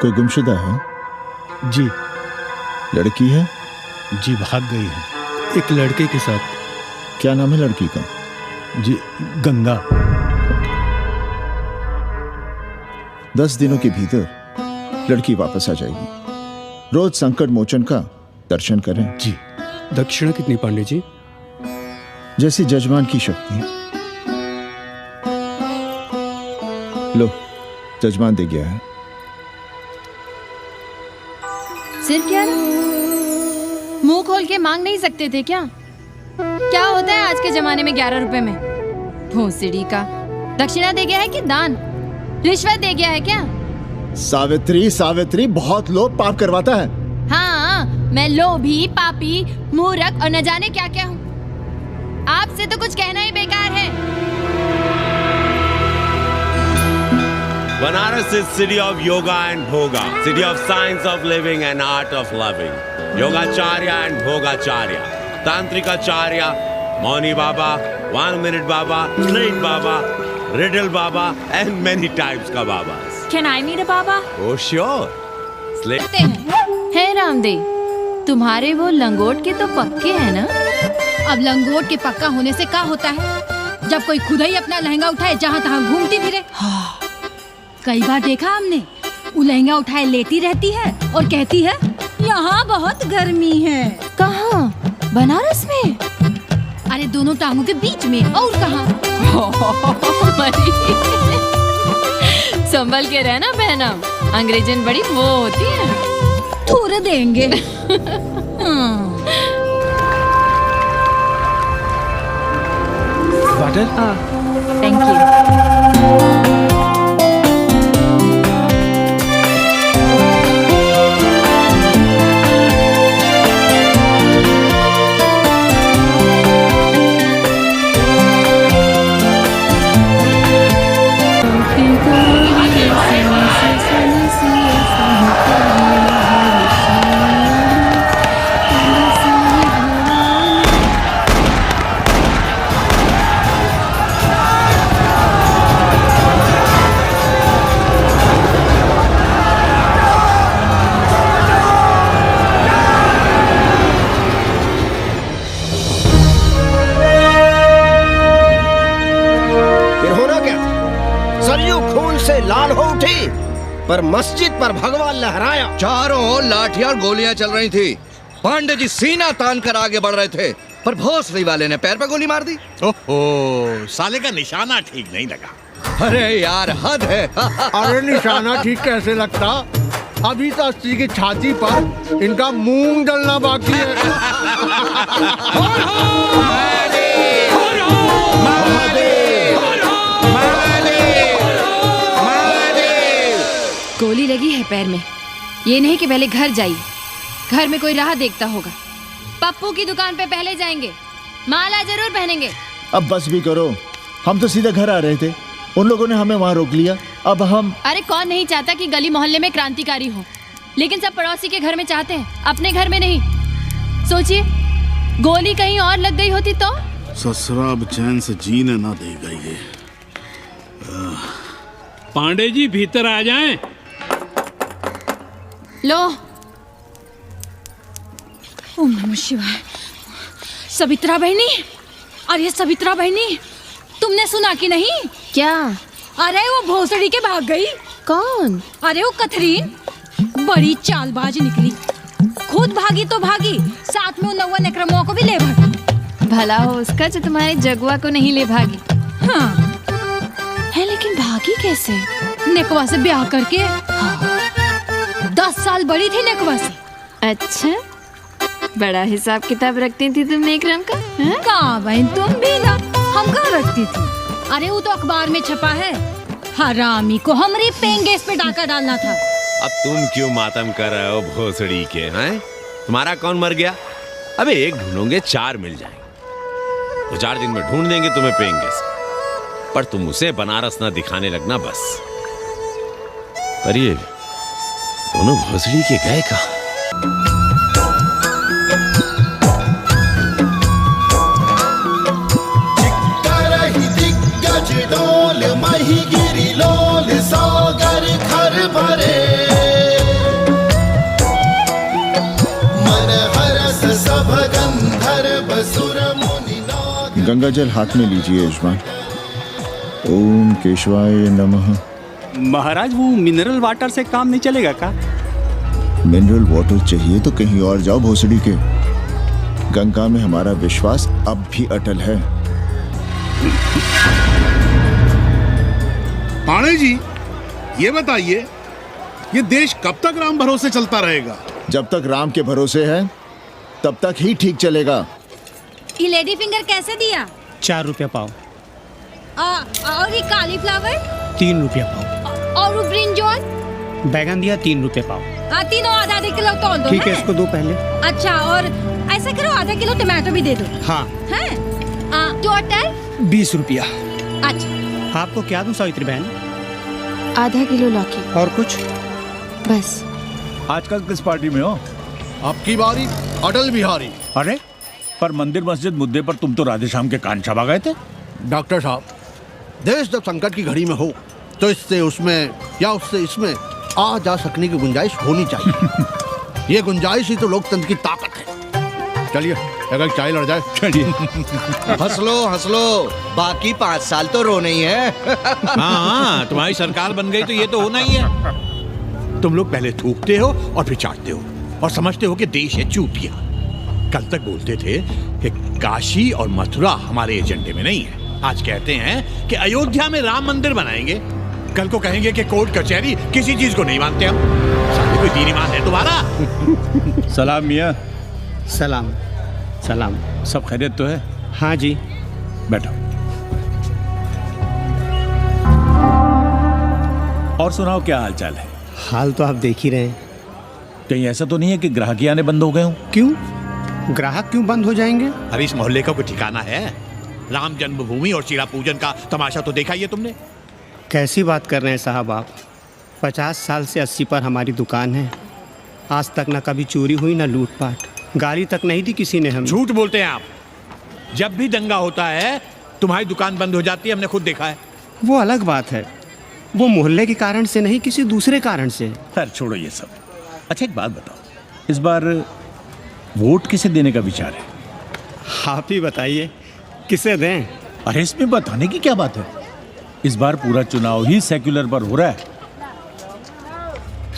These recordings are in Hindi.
कोई गुमशुदा है? जी। लड़की है? जी, भाग गई है एक लड़के के साथ। क्या नाम है लड़की का? जी, गंगा। 10 दिनों के भीतर लड़की वापस आ जाएगी। रोज संकट मोचन का दर्शन करें। जी। दक्षिणा कितनी पांडे जी? जैसी जजमान की शक्ति। लो, जजमान दे गया है। सिर क्या रहा? मुंह खोल के मांग नहीं सकते थे क्या? क्या होता है आज के जमाने में 11 रुपए में? भोसड़ी का दक्षिणा दे गया है कि दान? रिश्वत दे गया है क्या? सावित्री, सावित्री बहुत लोभ पाप करवाता है। हाँ, मैं लोभी, पापी, मूर्ख और न जाने क्या क्या हूँ। आपसे तो कुछ कहना ही बेकार है। Banaras is city of yoga and bhoga, city of science of living and art of loving. Yogacharya and Bhogacharya, Tantrikacharya, Mauni Baba, 1 minute Baba, straight Baba, riddle Baba and many types ka Babas. Can I meet a Baba? Oh sure. हे रामदेव, तुम्हारे वो लंगोट के तो पक्के हैं ना? अब लंगोट के पक्का होने से क्या होता है जब कोई खुद ही अपना लहंगा उठाए जहाँ तहाँ घूमती फिरे। कई बार देखा हमने, वो लहंगा उठाए लेटी रहती है और कहती है यहाँ बहुत गर्मी है। कहाँ? बनारस में? अरे दोनों टांगों के बीच में, और कहाँ? संभल के रहना बहना, अंग्रेजन बड़ी वो होती है। थोड़े देंगे। वाटर? Thank you. लाल हो उठी पर मस्जिद पर भगवा लहराया। चारों ओर लाठियां और गोलियां चल रही थी। पांडे जी सीना तान कर आगे बढ़ रहे थे पर भोसड़ी वाले ने पैर पे गोली मार दी। ओहो, साले का निशाना ठीक नहीं लगा। अरे यार हद है। अरे निशाना ठीक कैसे लगता? अभी तो अस्सी की छाती पर इनका मूंग डलना बाकी है। गोली लगी है पैर में। ये नहीं कि पहले घर जाइए, घर में कोई राह देखता होगा। पप्पू की दुकान पे पहले जाएंगे, माला जरूर पहनेंगे। अब बस भी करो, हम तो सीधे घर आ रहे थे, उन लोगों ने हमें वहाँ रोक लिया। अब हम अरे कौन नहीं चाहता कि गली मोहल्ले में क्रांतिकारी हो, लेकिन सब पड़ोसी के घर में चाहते हैं, अपने घर में नहीं। सोचिए, गोली कहीं और लग गई होती तो? ससुरा अब चैन से जीने ना देगा ये। पांडे जी भीतर आ जाएं। लो। ओम नमः शिवाय। सवित्रा बहनी, अरे सवित्रा बहनी, तुमने सुना कि नहीं? क्या? अरे वो भोसड़ी के भाग गई। कौन? अरे वो कथरीन बड़ी चालबाज निकली। खुद भागी तो भागी, साथ में उन 9 नकरमुआ को भी ले भागी। भला हो उसका जो तुम्हारे जगुआ को नहीं ले भागी। हाँ है, लेकिन भागी कैसे? नेकवा से ब्याह करके। हाँ। 10 साल बड़ी थी नेकवा से। अच्छा, बड़ा हिसाब किताब रखती थी तुम नेकरम का? कहाँ बहन, तुम भी ना, हम कहाँ रखती थी। अरे वो तो अखबार में छपा है, हरामी को हमरे पेंगेस पे डाका डालना था। अब तुम क्यों मातम कर रहे हो भोसड़ी के? हैं? तुम्हारा कौन मर गया? अबे एक ढूंढोगे 4 मिल जाएंगे। 2-4 दिन में ढूंढ देंगे तुम्हें पेंगे से। पर तुम उसे बनारस ना दिखाने लगना बस। पर ये दोनों भोसड़ी के गए कहाँ? दिग्गज डोल मही गिरी लो। गंगा जल हाथ में लीजिए यजमान। ओम केशवाय नमः। महाराज वो मिनरल वाटर से काम नहीं चलेगा का? मिनरल वाटर चाहिए तो कहीं और जाओ भोसड़ी के। गंगा में हमारा विश्वास अब भी अटल है। पाणे जी, ये बताइए, ये देश कब तक राम भरोसे चलता रहेगा? जब तक राम के भरोसे है तब तक ही ठीक चलेगा। ये लेडी फिंगर कैसे दिया? 4 रुपया पाव। और ये कालीफ्लावर? 3 रुपया पाव। और वो ब्रिंजॉल? बैगन दिया 3 रुपया पाव। तीनों आधा किलो तोल दो। ठीक है, इसको दो पहले। अच्छा, और ऐसा करो आधा किलो टमाटो भी दे दो। हाँ। हैं? टोटल 20 रुपया। अच्छा, आपको क्या दूं सावित्री बहन? आधा किलो लौकी। और कुछ? बस। आजकल किस पार्टी में हो? आपकी बारी अटल बिहारी। अरे पर मंदिर मस्जिद मुद्दे पर तुम तो राधे श्याम के कान छबा गए थे। डॉक्टर साहब, देश जब संकट की घड़ी में हो तो इससे उसमें या उससे इसमें आ जा सकने की गुंजाइश होनी चाहिए। ये गुंजाइश ही तो लोकतंत्र की ताकत है। चलिए अगर चाय लड़ जाए। चलिए। हंस लो, बाकी 5 साल तो रोना ही है। हाँ, तुम्हारी सरकार बन गई तो ये तो होना ही है। तुम लोग पहले थूकते हो और फिर चाटते हो और समझते हो कि देश है चूतिया। कल तक बोलते थे कि काशी और मथुरा हमारे एजेंडे में नहीं है। आज कहते हैं कि अयोध्या में राम मंदिर बनाएंगे। कल को कहेंगे कि कोर्ट कचहरी किसी चीज को नहीं मानते हम। साले कोई दीन ईमान है तुम्हारा? सलाम मियाँ। सलाम। सलाम। सब खैरियत तो है? हाँ जी। बैठो। और सुनाओ, क्या हाल चाल है? हाल तो आप देख ही रहे हैं। कहीं ऐसा तो नहीं है कि ग्राहकी आने बंद हो गए हो? क्यों? ग्राहक क्यों बंद हो जाएंगे? अरे इस मोहल्ले का कोई ठिकाना है? राम जन्मभूमि और शीला पूजन का तमाशा तो देखा ही है तुमने। कैसी बात कर रहे हैं साहब आप? 50 साल से 80 पर हमारी दुकान है। आज तक ना कभी चोरी हुई ना लूटपाट, गाली तक नहीं दी किसी ने हमें। झूठ बोलते हैं आप। जब भी दंगा होता है तुम्हारी दुकान बंद हो जाती है, हमने खुद देखा है। वो अलग बात है, वो मोहल्ले के कारण से नहीं, किसी दूसरे कारण से। खैर छोड़ो ये सब। अच्छा एक बात बताओ, इस बार वोट किसे देने का विचार है? आप ही बताइए, किसे दें? अरे इसमें बताने की क्या बात है? इस बार पूरा चुनाव ही सेक्युलर पर हो रहा है।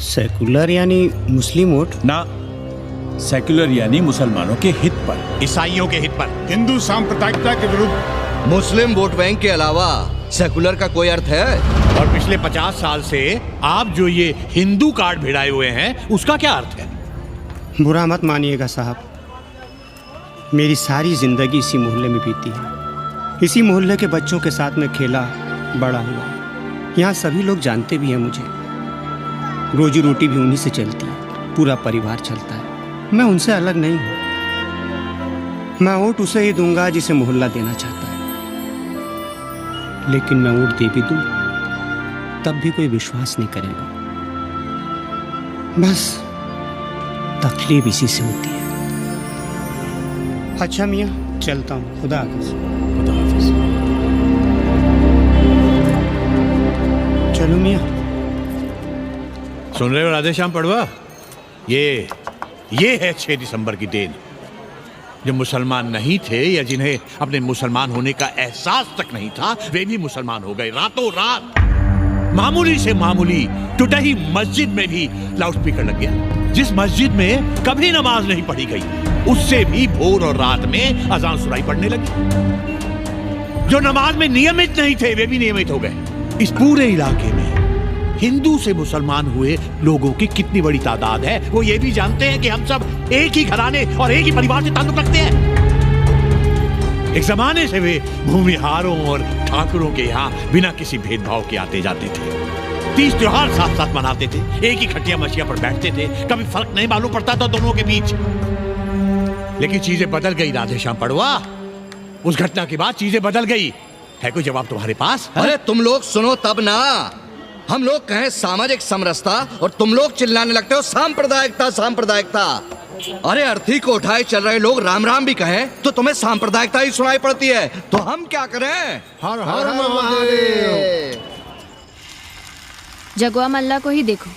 सेकुलर यानी मुस्लिम वोट? ना, सेक्युलर यानी मुसलमानों के हित पर, ईसाइयों के हित पर, हिंदू सांप्रदायिकता के विरुद्ध। मुस्लिम वोट बैंक के अलावा सेकुलर का कोई अर्थ है? और पिछले 50 साल से आप जो ये हिंदू कार्ड भिड़ाए हुए हैं उसका क्या अर्थ है? बुरा मत मानिएगा साहब, मेरी सारी जिंदगी इसी मोहल्ले में बीती है। इसी मोहल्ले के बच्चों के साथ में खेला बड़ा हुआ। यहाँ सभी लोग जानते भी हैं मुझे। रोजी रोटी भी उन्हीं से चलती है, पूरा परिवार चलता है। मैं उनसे अलग नहीं हूँ। मैं वोट उसे ही दूंगा जिसे मोहल्ला देना चाहता है, लेकिन मैं वोट दे भी दूँ तब भी कोई विश्वास नहीं करेगा। बस तकलीफ इसी से होती है। अच्छा मियाँ, चलता हूँ। खुदा हाफिज। खुदा हाफिज। चलो मियाँ। सुन रहे हो राधे श्याम पड़वा? ये है 6 दिसंबर की देन। जो मुसलमान नहीं थे या जिन्हें अपने मुसलमान होने का एहसास तक नहीं था, वे भी मुसलमान हो गए रातों रात। मामूली से मामूली टूटी मस्जिद में भी लाउडस्पीकर लग गया। जिस मस्जिद में कभी नमाज नहीं पढ़ी गई, उससे भी भोर और रात में अजान सुनाई पड़ने लगी। जो नमाज में नियमित नहीं थे, वे भी नियमित हो गए। इस पूरे इलाके में हिंदू से मुसलमान हुए लोगों की कितनी बड़ी तादाद है, वो ये भी जानते हैं कि हम सब एक ही घराने और एक ही परिवार से ताल्लुक रखते हैं। एक जमाने से वे भूमिहारों और ठाकुरों के यहाँ बिना किसी भेदभाव के आते जाते थे। 30 त्योहार साथ साथ मनाते थे, एक ही खटिया मछिया पर बैठते थे। कभी फर्क नहीं मालूम पड़ता था दोनों के बीच। लेकिन चीजें बदल गई राधे श्याम पड़वा। उस घटना के बाद चीजें बदल गई। है कोई जवाब तुम्हारे पास? अरे तुम लोग सुनो तब ना। हम लोग कहें सामाजिक समरसता और तुम लोग चिल्लाने लगते हो सांप्रदायिकता सांप्रदायिकता। अरे अर्थी को उठाए चल रहे लोग राम राम भी कहें तो तुम्हें सांप्रदायिकता ही सुनाई पड़ती है। तो हम क्या करें? हर हर महादेव। जगुआ मल्ला को ही देखो,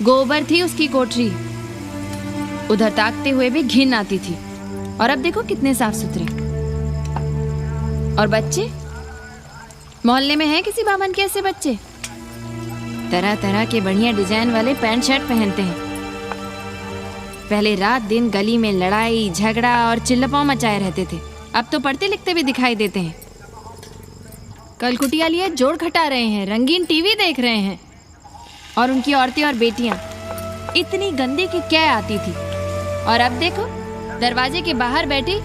गोबर थी उसकी कोठरी, उधर ताकते हुए भी घिन आती थी, और अब देखो कितने साफ सुथरे। और बच्चे मोहल्ले में हैं किसी बामन के ऐसे बच्चे? तरह तरह के बढ़िया डिजाइन वाले पैंट शर्ट पहनते हैं। पहले रात दिन गली में लड़ाई झगड़ा और चिल्लापाव मचाए रहते थे, अब तो पढ़ते लिखते भी दिखाई देते हैं। कल कुटिया लिए जोड़ घटा रहे हैं, रंगीन टीवी देख रहे हैं। और उनकी औरतें और बेटियां इतनी गंदी की क्या आती थी, और अब देखो दरवाजे के बाहर बैठी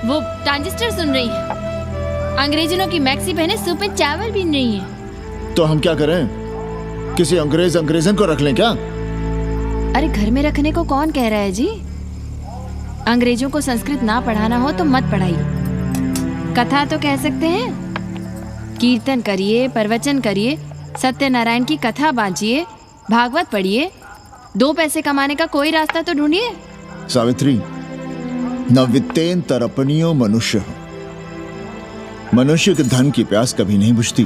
वो ट्रांजिस्टर सुन रही है। अंग्रेजनों की मैक्सी पहने सूप में चावल भी नहीं है। तो हम क्या करें? किसी अंग्रेजन को रख लें क्या? अरे घर में रखने को कौन कह रहा है जी? अंग्रेजों को संस्कृत ना पढ़ाना हो तो मत पढ़ाइए। कथा तो कह सकते हैं, कीर्तन करिए, प्रवचन करिए, सत्यनारायण की कथा बांचिए, भागवत पढ़िए। 2 पैसे कमाने का कोई रास्ता तो ढूंढिए। सावित्री, न वित्तेन तरपणियो मनुष्य। मनुष्य के धन की प्यास कभी नहीं बुझती।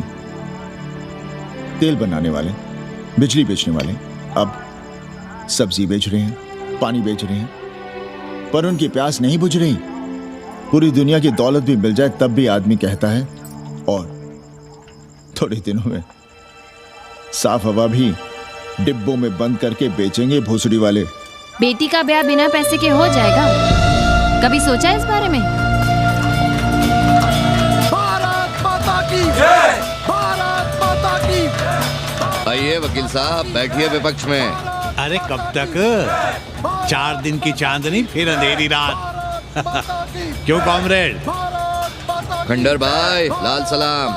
तेल बनाने वाले, बिजली बेचने वाले अब सब्जी बेच रहे हैं, पानी बेच रहे हैं, पर उनकी प्यास नहीं बुझ रही। पूरी दुनिया की दौलत भी मिल जाए तब भी आदमी कहता है और थोड़े दिनों में साफ हवा भी डिब्बों में बंद करके बेचेंगे भोसड़ी वाले। बेटी का ब्याह बिना पैसे के हो जाएगा? कभी सोचा इस बारे में? भारत माता की जय! भारत माता की! आइए वकील साहब, बैठिए विपक्ष में। अरे कब तक? 4 दिन की चांदनी फिर अंधेरी रात। क्यों कॉमरेड? खंडर भाई, लाल सलाम।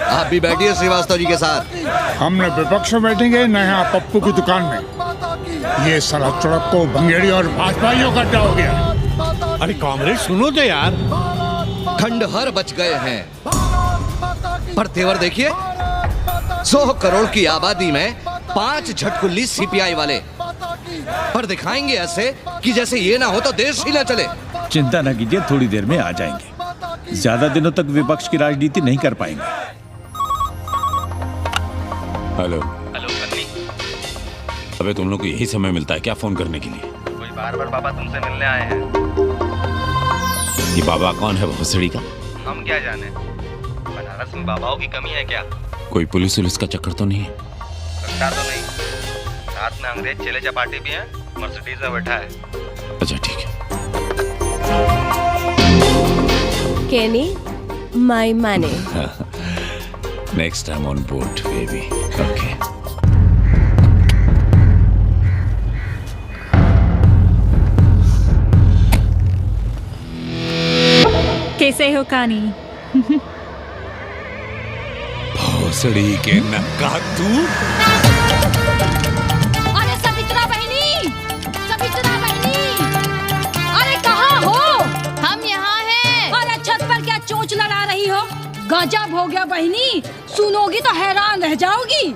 आप भी बैठिए श्रीवास्तव जी के साथ। हमने विपक्ष में बैठेंगे न यहाँ पप्पू की दुकान में। ये साला चुड़क को भंगेड़ी और भाजपाइयों का अड्डा हो गया। अरे कॉमरेड सुनो तो यार। खंडहर बच गए हैं, पर तेवर देखिए, 100 करोड़ की आबादी में 5 झटकुल्ली सीपीआई वाले, पर दिखाएंगे ऐसे कि जैसे ये ना हो तो देश ही ना चले। चिंता न कीजिए, थोड़ी देर में आ जाएंगे। ज्यादा दिनों तक विपक्ष की राजनीति नहीं कर पाएंगे। हेलो कन्नी। अबे तुम लोग को यही समय मिलता है क्या फोन करने के लिए? कोई बार-बार बाबा तुमसे मिलने आए हैं। ये बाबा कौन है भोसड़ी का? हम क्या जाने, बनारस में बाबाओं की कमी है क्या? कोई पुलिस का चक्कर तो नहीं है? लगता तो नहीं। साथ में अंग्रेज चेले चपाटी भी हैं, मर्सिडीज में बैठा है। अच्छा ठीक है। Kenny, my money. Next time on board, baby. Okay. कैसे हो कानी? भोसड़ी के नक्का तू। अरे सवित्रा बहनी, सवित्रा बहनी, अरे कहाँ हो? हम यहाँ हैं। अरे छत पर क्या चोंच लड़ा रही हो? गजब हो गया बहनी, सुनोगी तो हैरान रह जाओगी।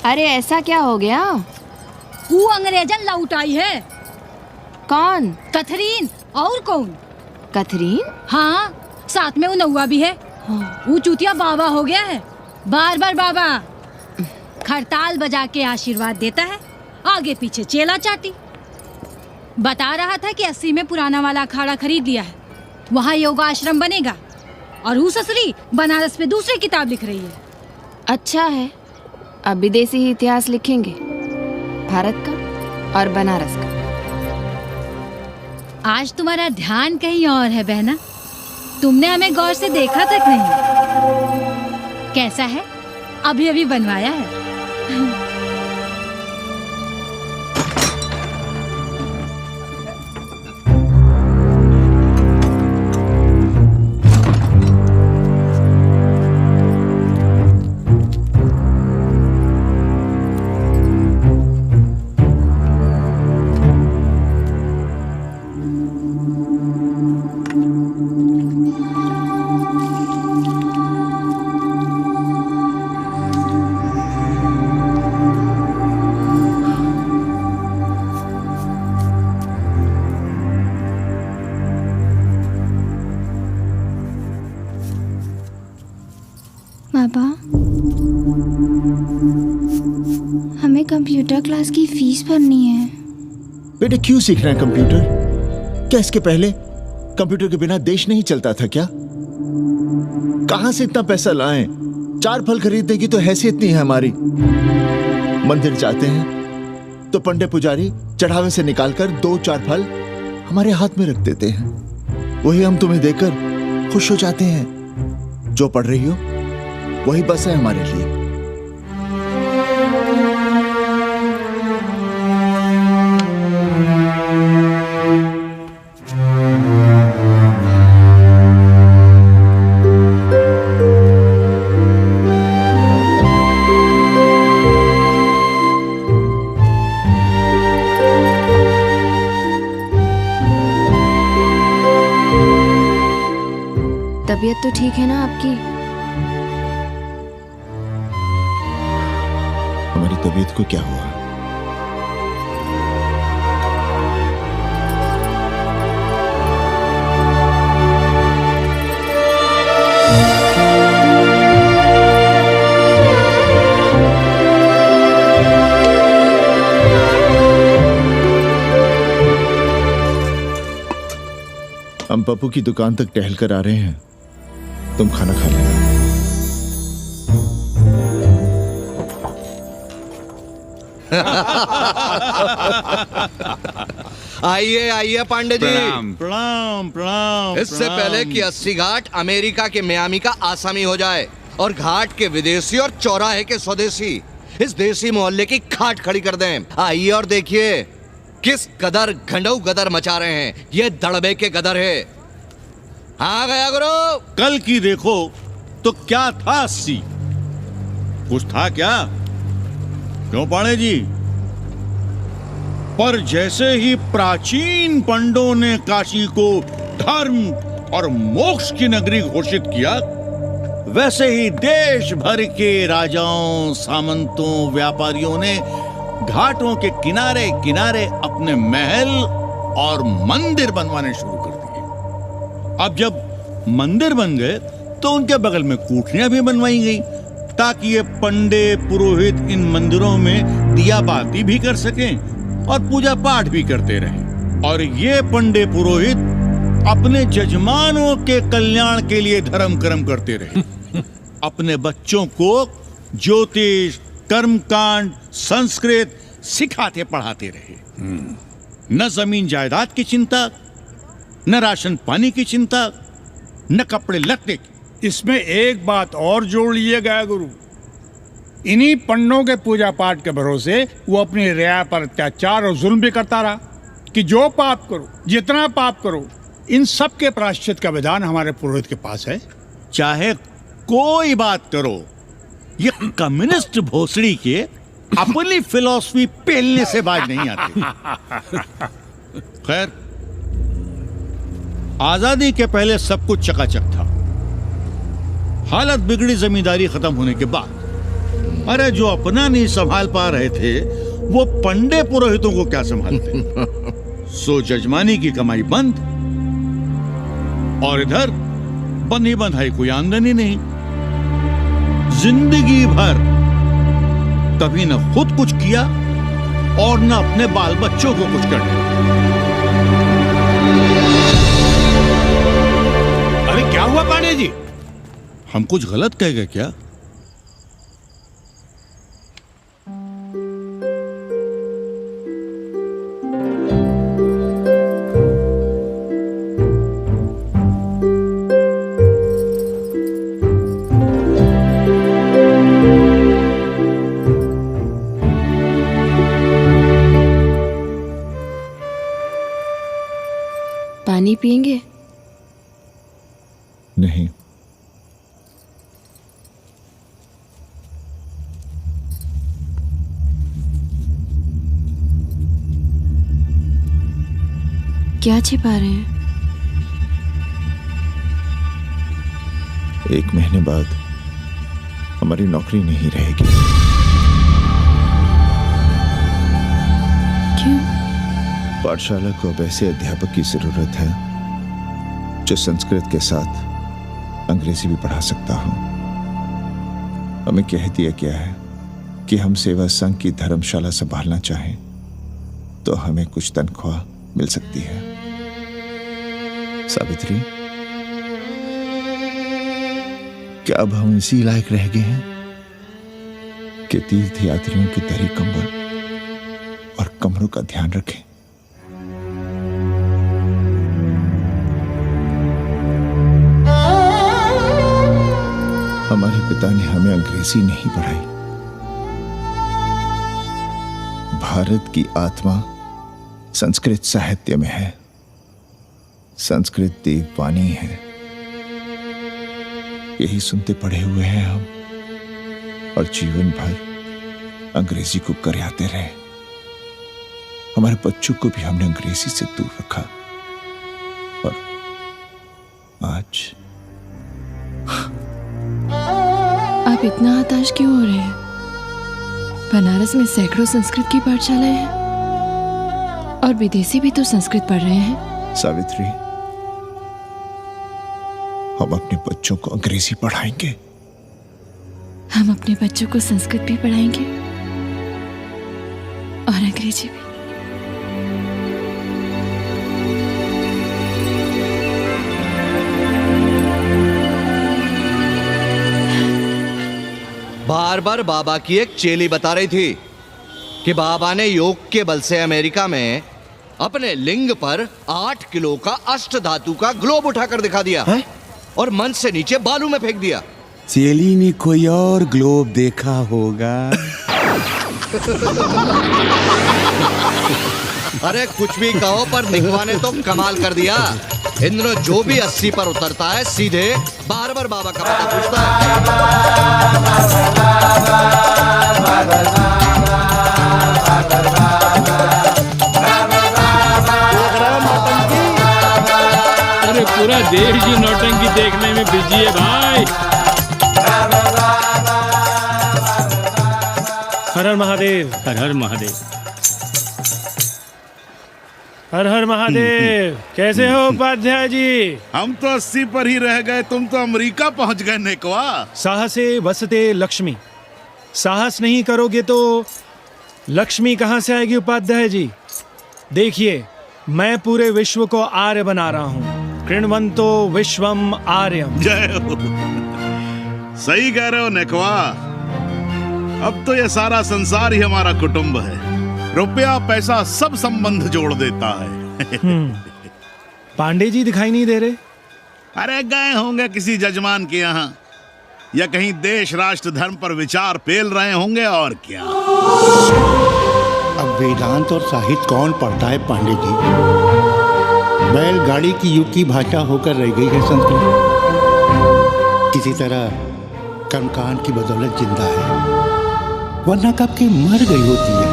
अरे ऐसा क्या हो गया? वो अंग्रेजन लौट आई है। कौन? कथरीन। और कौन? कथरीन? हाँ, साथ में वो नौवा भी है। वो चूतिया बाबा हो गया है। बार बार बाबा खड़ताल बजा के आशीर्वाद देता है, आगे पीछे चेला चाटी। बता रहा था कि 80 में पुराना वाला अखाड़ा खरीद लिया है, वहाँ योगा आश्रम बनेगा। और वो ससुरी बनारस में दूसरी किताब लिख रही है। अच्छा है, अब विदेशी ही इतिहास लिखेंगे, भारत का और बनारस का। आज तुम्हारा ध्यान कहीं और है बहना, तुमने हमें गौर से देखा तक नहीं। कैसा है? अभी अभी बनवाया है। पापा, हमें कंप्यूटर क्लास की फीस भरनी है। बेटे क्यों सीख रहे हैं कंप्यूटर? क्या इसके पहले कंप्यूटर के बिना देश नहीं चलता था क्या? कहां से इतना पैसा लाएं? 4 फल खरीदने की तो हैसियत नहीं है हमारी। मंदिर जाते हैं तो पंडे पुजारी चढ़ावे से निकालकर 2-4 फल हमारे हाथ में रख देते हैं। वही हम तुम्हें देकर खुश हो जाते हैं। जो पढ़ रही हो वही बस है हमारे लिए। तबीयत तो ठीक है ना आपकी? हमारी तबीयत को क्या हुआ? हम पप्पू की दुकान तक टहल कर आ रहे हैं, तुम खाना खा लेना। आइए आइए पांडे जी। प्रणाम प्रणाम प्रणाम। इससे पहले कि 80 घाट अमेरिका के मियामी का आसामी हो जाए और घाट के विदेशी और चौराहे के स्वदेशी इस देसी मोहल्ले की खाट खड़ी कर दें, आइए और देखिए किस कदर घंडऊ गदर मचा रहे हैं। ये दड़बे के गदर है। हाँ गया गुरु। कल की देखो तो क्या था 80? कुछ था क्या? क्यों पांडे जी? पर जैसे ही प्राचीन पंडों ने काशी को धर्म और मोक्ष की नगरी घोषित किया, वैसे ही देश भर के राजाओं, सामंतों, व्यापारियों ने घाटों के किनारे किनारे अपने महल और मंदिर बनवाने शुरू कर दिए। अब जब मंदिर बन गए तो उनके बगल में कोठरियां भी बनवाई गई ताकि ये पंडे पुरोहित इन मंदिरों में दिया बाती भी कर सकें और पूजा पाठ भी करते रहें। और ये पंडे पुरोहित अपने जजमानों के कल्याण के लिए धर्म कर्म करते रहे। अपने बच्चों को ज्योतिष, कर्मकांड, संस्कृत सिखाते पढ़ाते रहे। न जमीन जायदाद की चिंता, न राशन पानी की चिंता, न कपड़े लत्ते की। इसमें एक बात और जोड़ लिएगा गुरु, इन्हीं पंडों के पूजा पाठ के भरोसे वो अपनी रिया पर अत्याचार और जुल्म भी करता रहा कि जो पाप करो, जितना पाप करो, इन सब के प्रायश्चित का विधान हमारे पुरोहित के पास है। चाहे कोई बात करो, ये कम्युनिस्ट भोसड़ी के अपनी फिलॉसफी पेलने से बाज नहीं आती। खैर, आजादी के पहले सब कुछ चकाचक था। हालत बिगड़ी जमींदारी खत्म होने के बाद। अरे जो अपना नहीं संभाल पा रहे थे वो पंडे पुरोहितों को क्या संभालते। सो जजमानी की कमाई बंद और इधर बंधी बंधाई कोई आमदनी नहीं। जिंदगी भर कभी न खुद कुछ किया और न अपने बाल बच्चों को कुछ करने। अरे क्या हुआ पांडे जी? हम कुछ गलत कह गए क्या? पानी पिएंगे? नहीं। क्या छिपा रहे हैं? 1 महीने बाद हमारी नौकरी नहीं रहेगी। क्यों? पाठशाला को अब ऐसे अध्यापक की जरूरत है जो संस्कृत के साथ अंग्रेजी भी पढ़ा सकता हो। हमें कह दिया गया है कि हम सेवा संघ की धर्मशाला संभालना चाहें तो हमें कुछ तनख्वाह मिल सकती है। सावित्री, क्या अब हम इसी लायक रह गए हैं कि तीर्थ यात्रियों की दरी कंबल और कमरों का ध्यान रखें? हमारे पिता ने हमें अंग्रेजी नहीं पढ़ाई। भारत की आत्मा संस्कृत साहित्य में है। संस्कृत देववाणी है। यही सुनते पढ़े हुए हैं हम, और जीवन भर अंग्रेजी को करियाते रहे। हमारे बच्चों को भी हमने अंग्रेजी से दूर रखा, और आज आप इतना हताश क्यों हो रहे हैं? बनारस में सैकड़ों संस्कृत की पाठशालाएं हैं, और विदेशी भी तो संस्कृत पढ़ रहे हैं। सावित्री, हम अपने बच्चों को अंग्रेजी पढ़ाएंगे। हम अपने बच्चों को संस्कृत भी पढ़ाएंगे और अंग्रेजी भी। बार बार बाबा की एक चेली बता रही थी कि बाबा ने योग के बल से अमेरिका में अपने लिंग पर 8 किलो का अष्ट धातु का ग्लोब उठाकर दिखा दिया है? और मंच से नीचे बालू में फेंक दिया। चेली ने कोई और ग्लोब देखा होगा। अरे कुछ भी कहो, पर निकवा ने तो कमाल कर दिया। इंद्र जो भी 80 पर उतरता है सीधे बार बार बाबा का पता पूछता अरे पूरा देश ही नौटंकी देखने में बिजी है भाई। हर हर महादेव। हर हर महादेव। हर हर महादेव। कैसे हो उपाध्याय जी? हम तो 80 पर ही रह गए, तुम तो अमेरिका पहुंच गए नेकवा। साहसे वसते लक्ष्मी। साहस नहीं करोगे तो लक्ष्मी कहाँ से आएगी उपाध्याय जी? देखिए, मैं पूरे विश्व को आर्य बना रहा हूँ। कृण्वन्तो विश्वम आर्यम। जय हो। सही कह रहे हो नेकवा। अब तो ये सारा संसार ही हमारा कुटुंब है। रुपया पैसा सब संबंध जोड़ देता है। पांडे जी दिखाई नहीं दे रहे? अरे गए होंगे किसी जजमान के यहाँ, या कहीं देश राष्ट्र धर्म पर विचार पेल रहे होंगे, और क्या। अब वेदांत और साहित्य कौन पढ़ता है पांडे जी? बैलगाड़ी की युग की भाषा होकर रह गई है संस्कृत। किसी तरह कर्मकांड की बदौलत जिंदा है, वरना कब की मर गई होती है।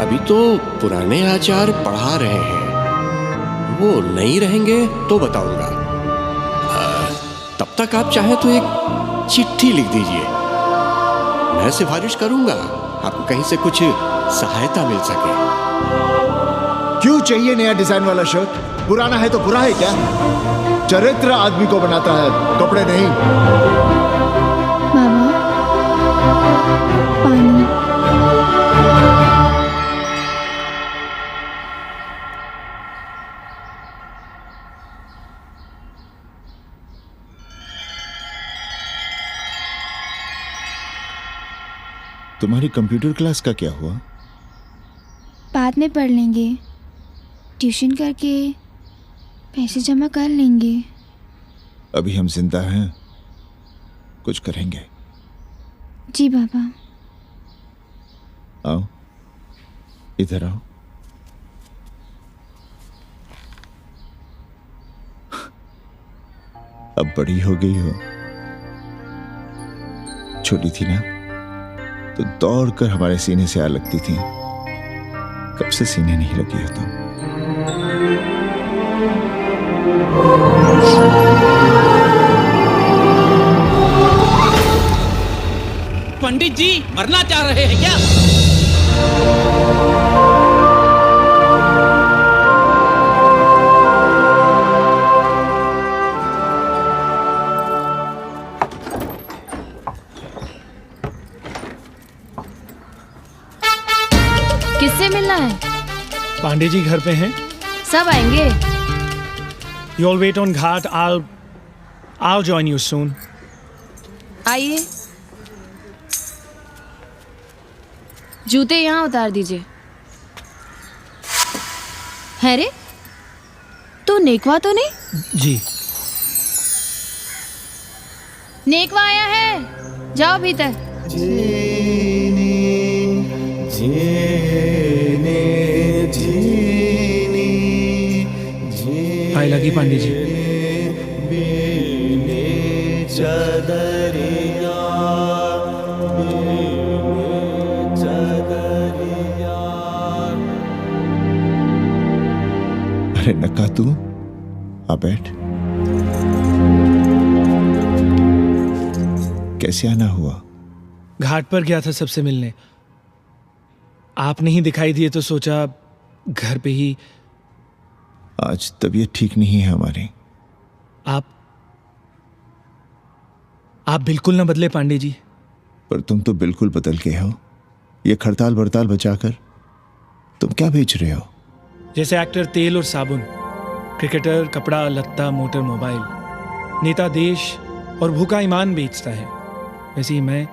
अभी तो पुराने आचार पढ़ा रहे हैं, वो नहीं रहेंगे तो बताऊंगा। तब तक आप चाहे तो एक चिट्ठी लिख दीजिए, मैं सिफारिश करूंगा आपको कहीं से कुछ सहायता मिल सके। क्यों चाहिए नया डिजाइन वाला शर्ट? पुराना है तो बुरा है क्या? चरित्र आदमी को बनाता है, कपड़े नहीं। मामा, पानी। तुम्हारी कंप्यूटर क्लास का क्या हुआ? बाद में पढ़ लेंगे, ट्यूशन करके पैसे जमा कर लेंगे। अभी हम जिंदा हैं, कुछ करेंगे। जी बाबा। आओ, इधर आओ। अब बड़ी हो गई हो। छोटी थी ना तो दौड़कर हमारे सीने से आ लगती थी। कब से सीने नहीं लगी हो तुम? पंडित जी मरना चाह रहे हैं क्या? किससे मिलना है? पांडे जी घर पे हैं। सब आएंगे। You'll wait on Ghat. I'll join you soon. आइए, जूते यहाँ उतार दीजिए। है रे, तो नेकवा तो नहीं? जी। नेकवा आया है, जाओ भीतर। आए लगी पांडे जी। अरे नक्का तू आ बैठ। कैसे आना हुआ? घाट पर गया था सबसे मिलने, आप नहीं दिखाई दिए तो सोचा घर पे ही। आज तबीयत ठीक नहीं है हमारी। आप बिल्कुल ना बदले पांडे जी। पर तुम तो बिल्कुल बदल गए हो। ये खड़ताल बड़ताल बचाकर तुम क्या बेच रहे हो? जैसे एक्टर तेल और साबुन, क्रिकेटर कपड़ा लत्ता मोटर मोबाइल, नेता देश और भूखा ईमान बेचता है, वैसे ही मैं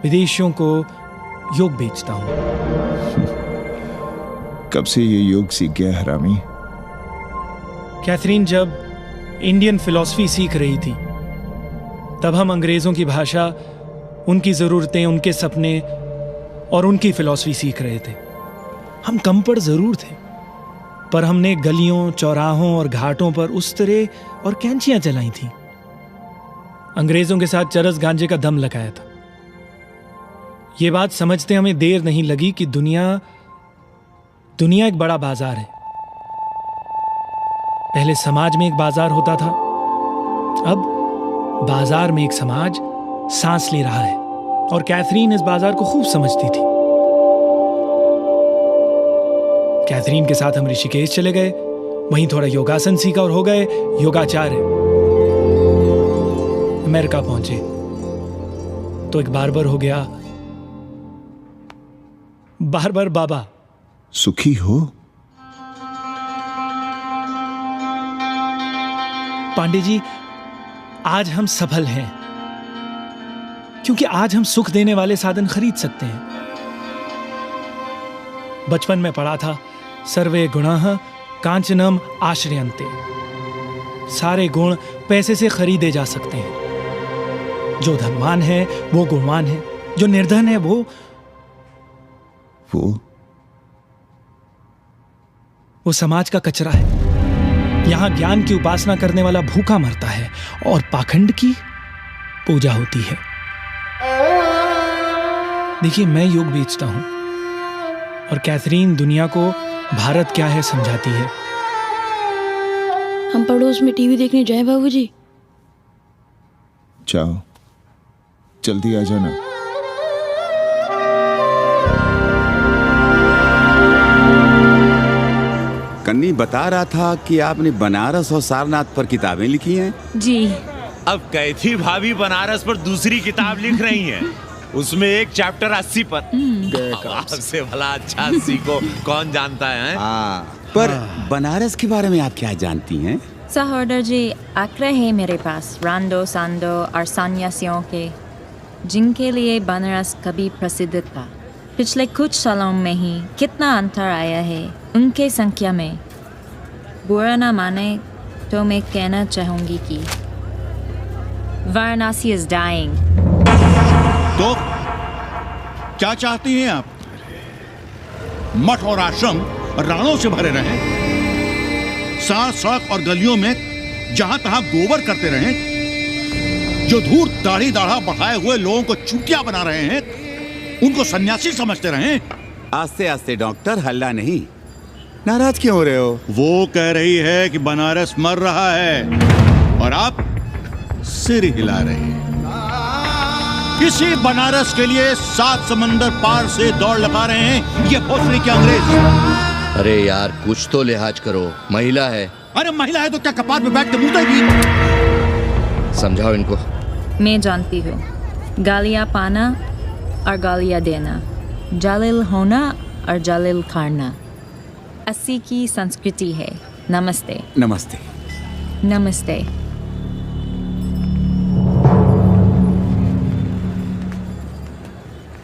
विदेशियों को योग बेचता हूं। कब से ये योग सीख गया हरामी? कैथरीन जब इंडियन फिलॉसफी सीख रही थी तब हम अंग्रेजों की भाषा, उनकी ज़रूरतें, उनके सपने और उनकी फिलॉसफी सीख रहे थे। हम कम पढ़ ज़रूर थे, पर हमने गलियों, चौराहों और घाटों पर उस तरह और कैंचियां चलाई थीं। अंग्रेजों के साथ चरस गांजे का दम लगाया था। ये बात समझते हमें देर नहीं लगी कि दुनिया एक बड़ा बाजार है। पहले समाज में एक बाजार होता था, अब बाजार में एक समाज सांस ले रहा है, और कैथरीन इस बाजार को खूब समझती थी। कैथरीन के साथ हम ऋषिकेश चले गए, वहीं थोड़ा योगासन सीखा और हो गए योगाचार्य। अमेरिका पहुंचे तो एक बार्बर हो गया, बार्बर बाबा। सुखी हो? पांडे जी, आज हम सफल हैं क्योंकि आज हम सुख देने वाले साधन खरीद सकते हैं। बचपन में पढ़ा था, सर्वे गुणाः कांचनम आश्रयन्ते। सारे गुण पैसे से खरीदे जा सकते हैं। जो धनवान है वो गुणवान है, जो निर्धन है वो समाज का कचरा है। यहां ज्ञान की उपासना करने वाला भूखा मरता है और पाखंड की पूजा होती है। देखिए, मैं योग बेचता हूं और कैथरीन दुनिया को भारत क्या है समझाती है। हम पड़ोस में टीवी देखने जाए बाबूजी? जाओ, जल्दी आ जाना। कन्नी बता रहा था कि आपने बनारस और सारनाथ पर किताबें लिखी हैं। जी। अब कैथी भाभी बनारस पर दूसरी किताब लिख रही हैं। उसमें एक चैप्टर 80 पर। से भला अच्छा 80 को कौन जानता है? पर बनारस के बारे में आप क्या जानती हैं? सहोदर जी, आंकड़े हैं मेरे पास रांडो सांडो और सन्यासियों के, जिनके लिए बनारस कभी प्रसिद्ध था। पिछले कुछ सालों में ही कितना अंतर आया है उनके संख्या में। बुरा ना माने तो मैं कहना चाहूंगी कि वाराणसी इज डाइंग। तो क्या चाहती हैं आप? मठ और आश्रम राणों से भरे रहें, सड़क सड़क और गलियों में जहां तहां गोबर करते रहें, जो धूर्त दाढ़ी दाढ़ा बढ़ाए हुए लोगों को चूतिया बना रहे हैं उनको सन्यासी समझते रहें। आस्ते आस्ते डॉक्टर, हल्ला नहीं। नाराज क्यों हो रहे हो? वो कह रही है कि बनारस मर रहा है और आप सिर हिला रहे हैं। इसी बनारस के लिए 7 समंदर पार से दौड़ लगा रहे हैं ये भोसड़ी के अंग्रेज। अरे यार, कुछ तो लिहाज करो, महिला है। अरे महिला है तो क्या कपाट में बैठ के मुँह समझाओ इनको। मैं जानती हूँ, गालियाँ पाना और गालियाँ देना, जालिल होना और जालिल खाना 80 की संस्कृति है। नमस्ते।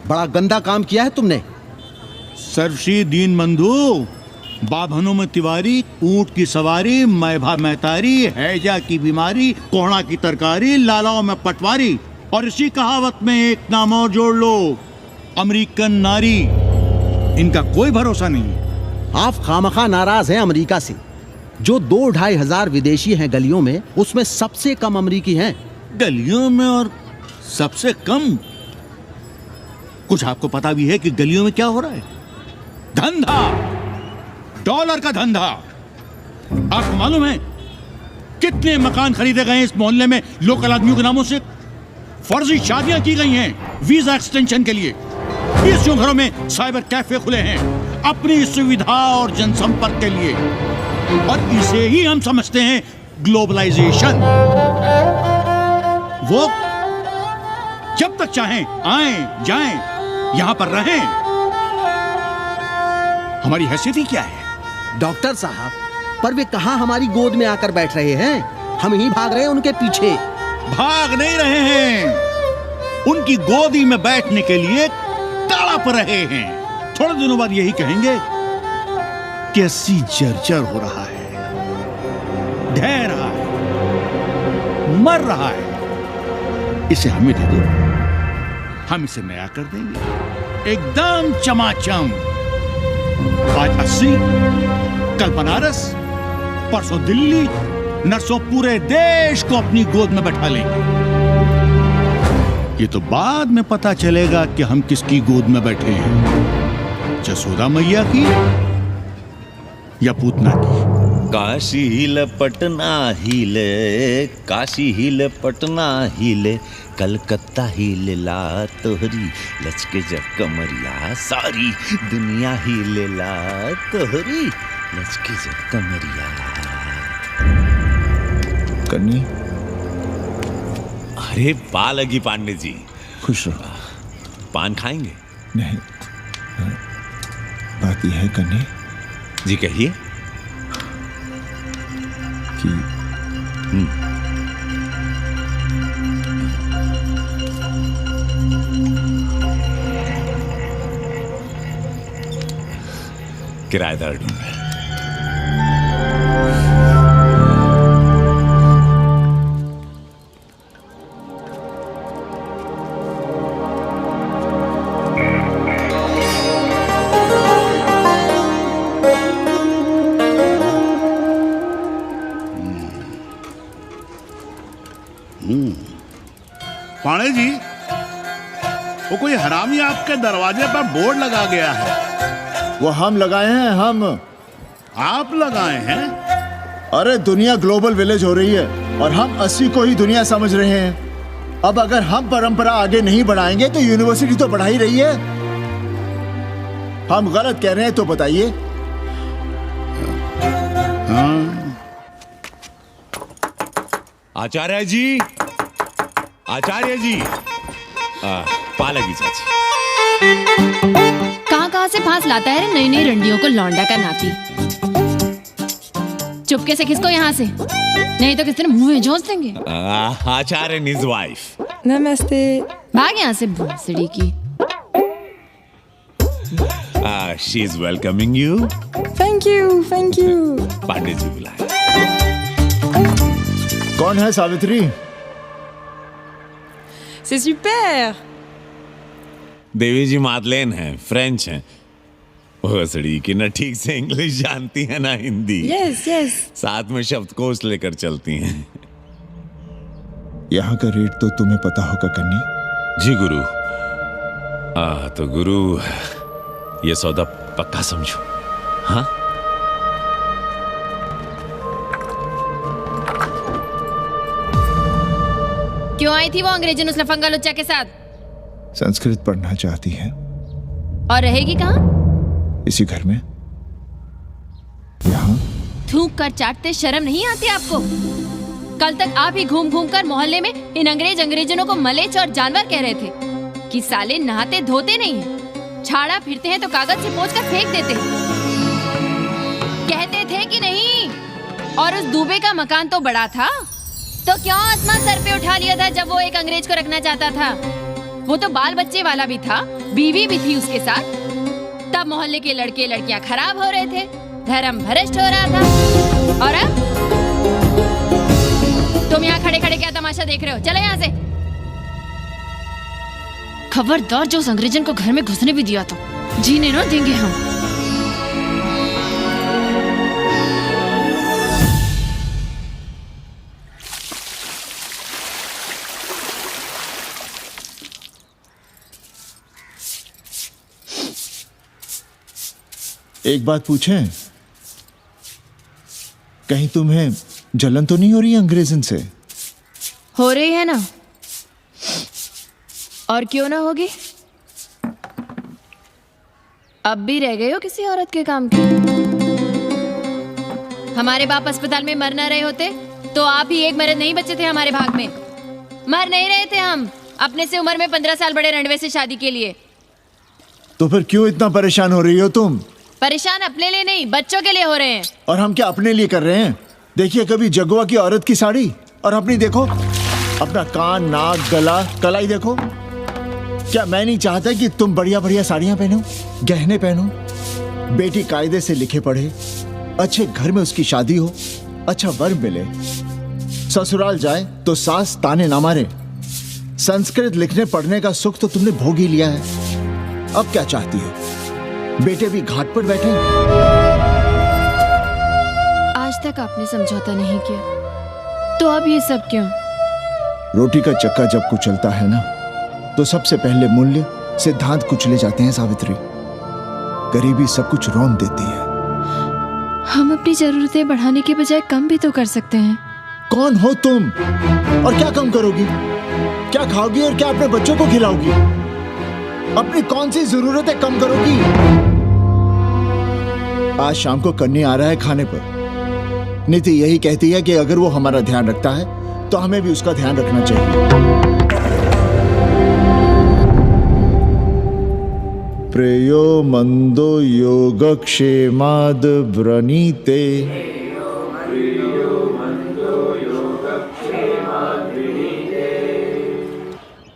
बड़ा गंदा काम किया है तुमने। सर्वश्री दीन बंधु, बाभनों में तिवारी, ऊंट की सवारी, मैभा मैतारी, हैजा की बीमारी, कोहड़ा की तरकारी, लालाओं में पटवारी, और इसी कहावत में एक नाम और जोड़ लो, अमेरिकन नारी। इनका कोई भरोसा नहीं। आप खामखा नाराज हैं अमेरिका से। जो 2-2.5 हजार विदेशी हैं गलियों में, उसमें सबसे कम अमेरिकी हैं। गलियों में और सबसे कम? कुछ आपको पता भी है कि गलियों में क्या हो रहा है? धंधा, डॉलर का धंधा। आपको मालूम है कितने मकान खरीदे गए इस मोहल्ले में लोकल आदमियों के नामों से? फर्जी शादियां की गई हैं वीजा एक्सटेंशन के लिए। 20 घरों में साइबर कैफे खुले हैं अपनी सुविधा और जनसंपर्क के लिए, और इसे ही हम समझते हैं ग्लोबलाइजेशन। वो जब तक चाहें आएं जाएं, यहां पर रहें। हमारी हैसियत ही क्या है? डॉक्टर साहब, पर वे कहां हमारी गोद में आकर बैठ रहे हैं? हम ही भाग रहे हैं उनके पीछे। भाग नहीं रहे हैं, उनकी गोदी में बैठने के लिए तड़प रहे हैं। थोड़े दिनों बाद यही कहेंगे कि अस्सी जर्जर हो रहा है, ढह रहा है, मर रहा है, इसे हमें दे दो, हम इसे नया कर देंगे एकदम चमाचम। आज 80, कल बनारस, परसों दिल्ली, नर्सों पूरे देश को अपनी गोद में बैठा लेंगे। ये तो बाद में पता चलेगा कि हम किसकी गोद में बैठे हैं, जसोदा मैया की या पूतना की। काशी हिले पटना हिले, काशी हिले पटना हिले, कलकत्ता हिले ला तोहरी, लचके जब कमरिया सारी दुनिया हिले ला तोहरी, लचके जब कमरिया। कन्नी, अरे पा लगी पांडे जी। खुश रहो। पान खाएंगे? नहीं, बात यह है कन्नी जी, कहिए। कि किराएदार ढूंढ रहे। पाणे जी, वो कोई हरामी आपके दरवाजे पर बोर्ड लगा गया है। वो हम लगाए हैं। हम? आप लगाए हैं? अरे दुनिया ग्लोबल विलेज हो रही है और हम 80 को ही दुनिया समझ रहे हैं। अब अगर हम परंपरा आगे नहीं बढ़ाएंगे तो यूनिवर्सिटी तो बढ़ा ही रही है। हम गलत कह रहे हैं तो बताइए। आचार्य जी, आचार्य जी, पालगी चाची। कहाँ से फांस लाता है रे नई नई रंडियों को लौंडा का नाती। चुपके से खिसको यहाँ से, नहीं तो किस दिन मुंह में जोश देंगे। आचार्य and his wife। नमस्ते। भाग यहाँ से भोसड़ी की। She is welcoming you। Thank you, thank you. Pandey ji बुलाए। कौन है सावित्री? C'est super। देवी जी मादलेन हैं, फ्रेंच हैं। भोसड़ी की ना ठीक से इंग्लिश जानती है ना हिंदी। Yes yes. साथ में शब्दकोश लेकर चलती हैं। यहाँ का रेट तो तुम्हें पता होगा कन्नी। जी गुरु। तो गुरु, ये सौदा पक्का समझो। हाँ, क्यों आई थी वो अंग्रेजन उस लफंगा लुच्चा के साथ? संस्कृत पढ़ना चाहती है। और रहेगी कहाँ? इसी घर में, यहाँ। थूक कर चाटते शर्म नहीं आती आपको? कल तक आप ही घूम घूम कर मोहल्ले में इन अंग्रेजनों को मलेच और जानवर कह रहे थे कि साले नहाते धोते नहीं हैं, छाड़ा फिरते हैं तो कागज से पोंछ कर फेंक देते हैं। कहते थे कि नहीं? और उस दूबे का मकान तो बड़ा था, तो क्यों आसमान सर पे उठा लिया था जब वो एक अंग्रेज को रखना चाहता था? वो तो बाल बच्चे वाला भी था, बीवी भी थी उसके साथ। तब मोहल्ले के लड़के लड़कियां खराब हो रहे थे, धर्म भ्रष्ट हो रहा था। और अब तुम यहाँ खड़े खड़े क्या तमाशा देख रहे हो? चलो यहाँ से। खबरदार, जो उस अंग्रेजन को घर में घुसने भी दिया तो जीने ना देंगे हम। एक बात पूछें, कहीं तुम्हें जलन तो नहीं हो रही अंग्रेजन से? हो रही है ना, और क्यों ना होगी? अब भी रह गए हो किसी औरत के काम की? हमारे बाप अस्पताल में मर ना रहे होते तो आप ही एक मर्द नहीं बचे थे हमारे भाग में। मर नहीं रहे थे हम अपने से उम्र में 15 साल बड़े रणवे से शादी के लिए। तो फिर क्यों इतना परेशान हो रही हो तुम? परेशान अपने लिए नहीं, बच्चों के लिए हो रहे हैं। और हम क्या अपने लिए कर रहे हैं? देखिए कभी जगुआ की औरत की साड़ी और अपनी देखो, अपना कान, नाक, गला, कलाई देखो। क्या मैं नहीं चाहता कि तुम बढ़िया बढ़िया साड़ियां पहनो, गहने पहनो, बेटी कायदे से लिखे पढ़े, अच्छे घर में उसकी शादी हो, अच्छा वर मिले, ससुराल जाए तो सास ताने ना मारे। संस्कृत लिखने पढ़ने का सुख तो तुमने भोग ही लिया है। अब क्या चाहती हो? बेटे भी घाट पर बैठे। आज तक आपने समझौता नहीं किया तो अब ये सब क्यों? रोटी का चक्का जब कुचलता है ना, तो सबसे पहले मूल्य सिद्धांत कुचले जाते हैं सावित्री। गरीबी सब कुछ रौंद देती है। हम अपनी जरूरतें बढ़ाने के बजाय कम भी तो कर सकते हैं। कौन हो तुम और क्या कम करोगी? क्या खाओगी और क्या अपने बच्चों को खिलाओगी? अपनी कौन सी जरूरतें कम करोगी? आज शाम को कन्नी आ रहा है खाने पर। नीति यही कहती है कि अगर वो हमारा ध्यान रखता है तो हमें भी उसका ध्यान रखना चाहिए। प्रेयो मंदो योगक्षेमाद व्रणीते।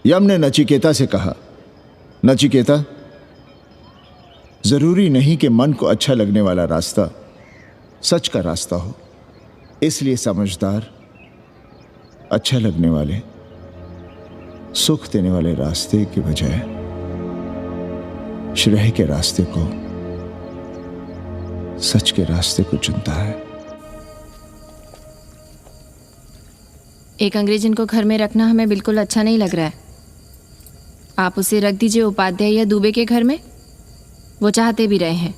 यम ने नचिकेता से कहा, नचिकेता, जरूरी नहीं कि मन को अच्छा लगने वाला रास्ता सच का रास्ता हो। इसलिए समझदार, अच्छा लगने वाले, सुख देने वाले रास्ते के बजाय श्रेय के रास्ते को, सच के रास्ते को चुनता है। एक अंग्रेजन को घर में रखना हमें बिल्कुल अच्छा नहीं लग रहा है। आप उसे रख दीजिए उपाध्याय या दुबे के घर में, वो चाहते भी रहे हैं।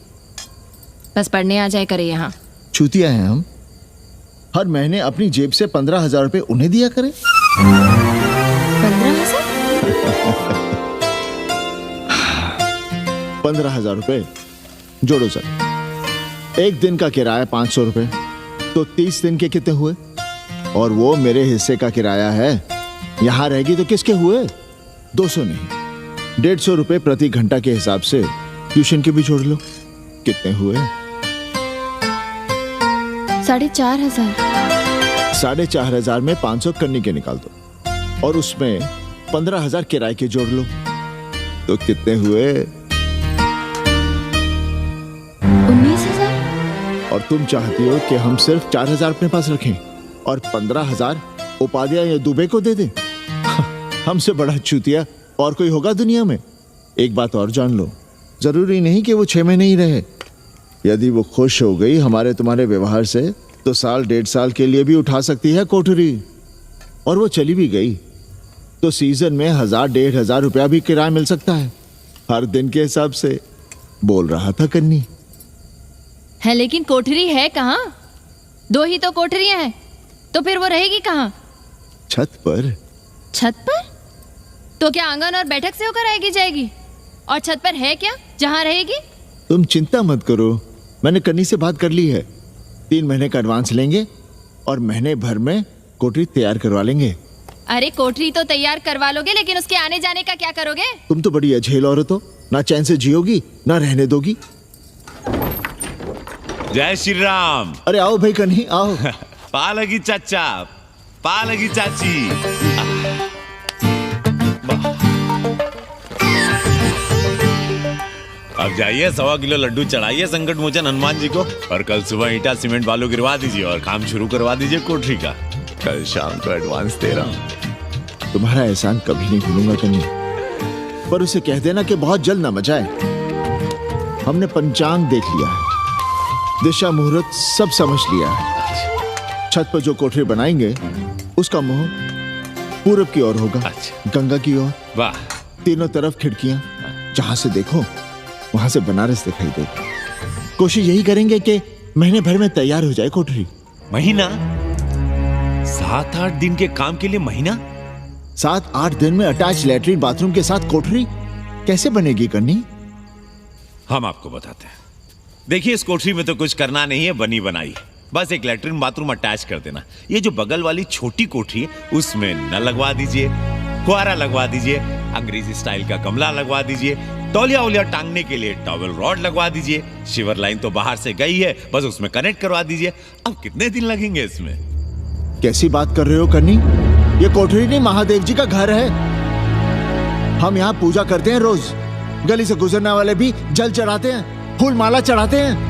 बस पढ़ने आ जाए करे यहाँ। चूतिया हैं हम। हर महीने अपनी जेब से 15,000 रुपए उन्हें दिया करें। 15,000? 15,000 रुपए जोड़ो सर। एक दिन का किराया 500 रुपए, तो 30 दिन के कितने हुए? और वो मेरे हिस्से का किराया है। यहां रहेगी तो किसके हुए? 200 नहीं, 150 रुपए प्रति घंटा के हिसाब से ट्यूशन के भी जोड़ लो। कितने हुए? 4,500। 4,500 में 500 कन्नी के निकाल दो और उसमें 15,000 किराए के जोड़ लो, तो कितने हुए? 19,000। और तुम चाहती हो कि हम सिर्फ 4,000 अपने पास रखें और 15,000 उपाध्याय या दुबे को दे दें? हमसे बड़ा चूतिया और कोई होगा दुनिया में? एक बात और जान लो, जरूरी नहीं कि वो 6 महीने ही रहे। यदि वो खुश हो गई हमारे तुम्हारे व्यवहार से तो साल 1.5 साल के लिए भी उठा सकती है कोठरी। और वो चली भी गई तो सीजन में 1,000-1,500 रुपया भी किराया मिल सकता है, हर दिन के हिसाब से। बोल रहा था कन्नी। है लेकिन कोठरी है कहाँ? 2 ही तो कोठरियां हैं, तो फिर वो रहेगी कहाँ? छत पर। छत पर? तो क्या आंगन और बैठक से होकर आएगी जाएगी? और छत पर है क्या जहाँ रहेगी? तुम चिंता मत करो, मैंने कन्नी से बात कर ली है। 3 महीने का एडवांस लेंगे और महीने भर में कोठरी तैयार करवा लेंगे। अरे कोठरी तो तैयार करवा लोगे, लेकिन उसके आने जाने का क्या करोगे? तुम तो बड़ी अझेल औरत हो, ना चैन से जियोगी ना रहने दोगी। जय श्री राम। अरे आओ भाई कन्ही आओ। पा लगी चाचा, पा लगी चाची। अब जाइए 1.25 किलो लड्डू चढ़ाइए संकट मोचन हनुमान जी को और कल सुबह ईटा सीमेंट बालू गिरवा दीजिए और काम शुरू करवा दीजिए कोठरी का। कल शाम को एडवांस दे रहा हूँ। तुम्हारा एहसान कभी नहीं भूलूंगा कन्नी, पर उसे कह देना कि बहुत जल्द न मचाए। हमने पंचांग देख लिया है, दिशा मुहूर्त सब समझ लिया है। छत पर जो कोठरी बनाएंगे उसका मुंह पूरब की ओर होगा, गंगा की ओर। वाह। तीनों तरफ खिड़कियां, जहां से देखो वहां से बनारस दिखाई दे। कोशिश यही करेंगे कि महीने भर में तैयार हो जाए कोठरी। महीना? 7-8 दिन के काम के लिए महीना? 7-8 दिन में अटैच लैट्रिन बाथरूम के साथ कोठरी कैसे बनेगी कन्नी? हम आपको बताते हैं। देखिए, इस कोठरी में तो कुछ करना नहीं है, बनी बनाई। बस एक लैट्रिन बाथरूम अटैच कर देना। ये जो बगल वाली छोटी कोठरी है उसमें नल लगवा दीजिए, फुहारा लगवा दीजिए, अंग्रेजी स्टाइल का गमला लगवा दीजिए, तौलिया उलिया टांगने के लिए टॉवल रॉड लगवा दीजिए। शिवर लाइन तो बाहर से गई है, बस उसमें कनेक्ट करवा दीजिए। अब कितने दिन लगेंगे इसमें? कैसी बात कर रहे हो कन्नी? ये कोठरी नहीं, महादेव जी का घर है। हम यहाँ पूजा करते हैं रोज। गली से गुजरने वाले भी जल चढ़ाते हैं, फूल माला चढ़ाते हैं।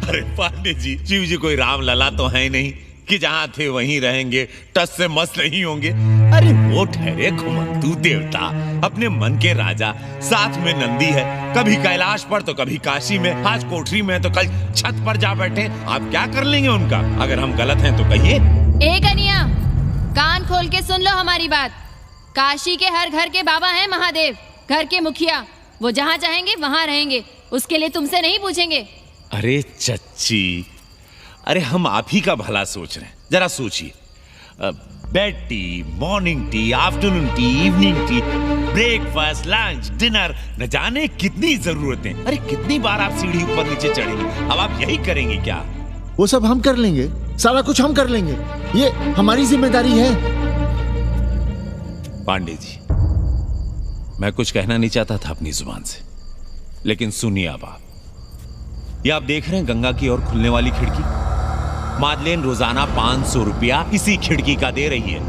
अरे पांडे जी, शिव जी कोई राम लला तो है नहीं कि जहां थे वहीं रहेंगे, टस से मस्त नहीं होंगे। अरे वो ठहरे घुमंतू देवता, अपने मन के राजा, साथ में नंदी है, कभी कैलाश पर तो कभी काशी में, आज कोठरी में तो कल छत पर जा बैठे। आप क्या कर लेंगे उनका? अगर हम गलत हैं तो कहिए। ए कन्या, कान खोल के सुन लो हमारी बात। काशी के हर घर के बाबा हैं महादेव, घर के मुखिया। वो जहाँ चाहेंगे वहाँ रहेंगे, उसके लिए तुमसे नहीं पूछेंगे। अरे चच्ची, अरे हम आप ही का भला सोच रहे हैं। जरा सोचिए, bed tea, morning tea, afternoon T, evening tea, breakfast, lunch, dinner, न जाने कितनी जरूरतें। अरे कितनी बार आप सीढ़ी ऊपर नीचे चढ़ेंगे? अब आप यही करेंगे क्या? वो सब हम कर लेंगे, सारा कुछ हम कर लेंगे, ये हमारी जिम्मेदारी है। पांडे जी, मैं कुछ कहना नहीं चाहता था अपनी जुबान से, लेकिन सुनिए अब आप। ये आप देख रहे हैं गंगा की ओर खुलने वाली खिड़की? मादलेन रोजाना 500 रुपया इसी खिड़की का दे रही है,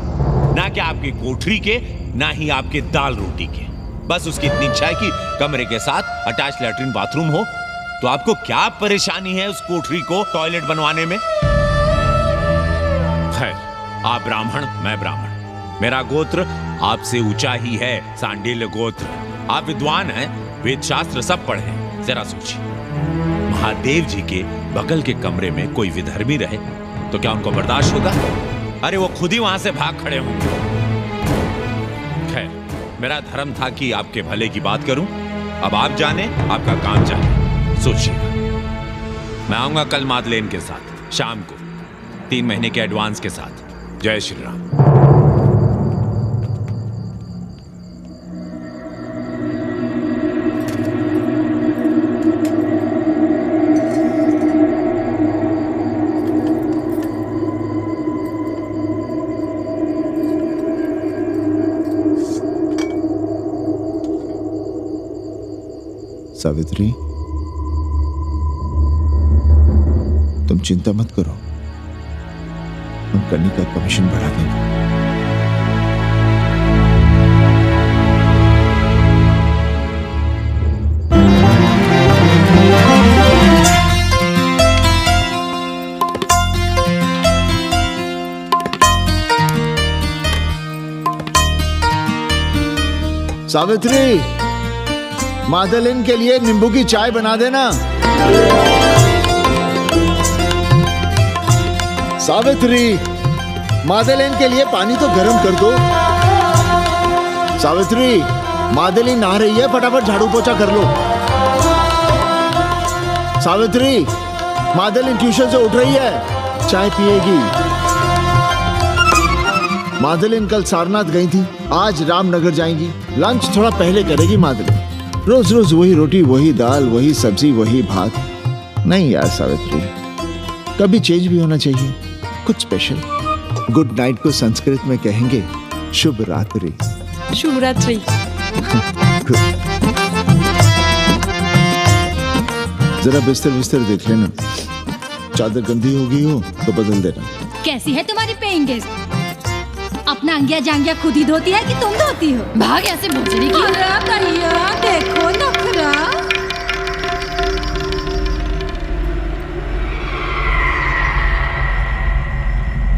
ना कि आपकी कोठरी के, ना ही आपके दाल रोटी के। बस उसकी इतनी इच्छा है कि कमरे के साथ अटैच लैट्रिन बाथरूम हो। तो आपको क्या परेशानी है उस कोठरी को टॉयलेट बनवाने में? खैर, आप ब्राह्मण, मैं ब्राह्मण, मेरा गोत्र आपसे ऊंचा ही है, सांडिल्य गोत्र। आप विद्वान हैं, वेद शास्त्र सब पढ़े हैं। जरा सोचिए, महादेव जी के बगल के कमरे में कोई विधर्मी रहे तो क्या उनको बर्दाश्त होगा? अरे वो खुद ही वहां से भाग खड़े होंगे। खैर, मेरा धर्म था कि आपके भले की बात करूं। अब आप जाने, आपका काम जाने। सोचिएगा, मैं आऊंगा कल मादलेन के साथ शाम को, 3 महीने के एडवांस के साथ। जय श्री राम। सावित्री, तुम चिंता मत करो, हम कन्नी का कमीशन बढ़ा देंगे। सावित्री, मादलेन के लिए नींबू की चाय बना देना। सावित्री, मादलेन के लिए पानी तो गर्म कर दो। सावित्री, मादलेन नहा रही है, फटाफट झाड़ू पोछा कर लो। सावित्री, मादलेन ट्यूशन से उठ रही है, चाय पिएगी। मादलेन कल सारनाथ गई थी, आज रामनगर जाएंगी। लंच थोड़ा पहले करेगी मादलेन। रोज रोज वही रोटी, वही दाल, वही सब्जी, वही भात। नहीं यार सावित्री, कभी चेंज भी होना चाहिए, कुछ स्पेशल। गुड नाइट को संस्कृत में कहेंगे शुभ रात्रि। शुभ रात्रि। जरा बिस्तर बिस्तर देख लेना, चादर गंदी हो गई हो तो बदल देना। कैसी है तुम्हारी पेइंग गेस्ट? अपना अंगिया जांगिया खुद ही धोती है कि तुम धोती हो? भाग ऐसे भोजड़ी की। भैया देखो नखरा।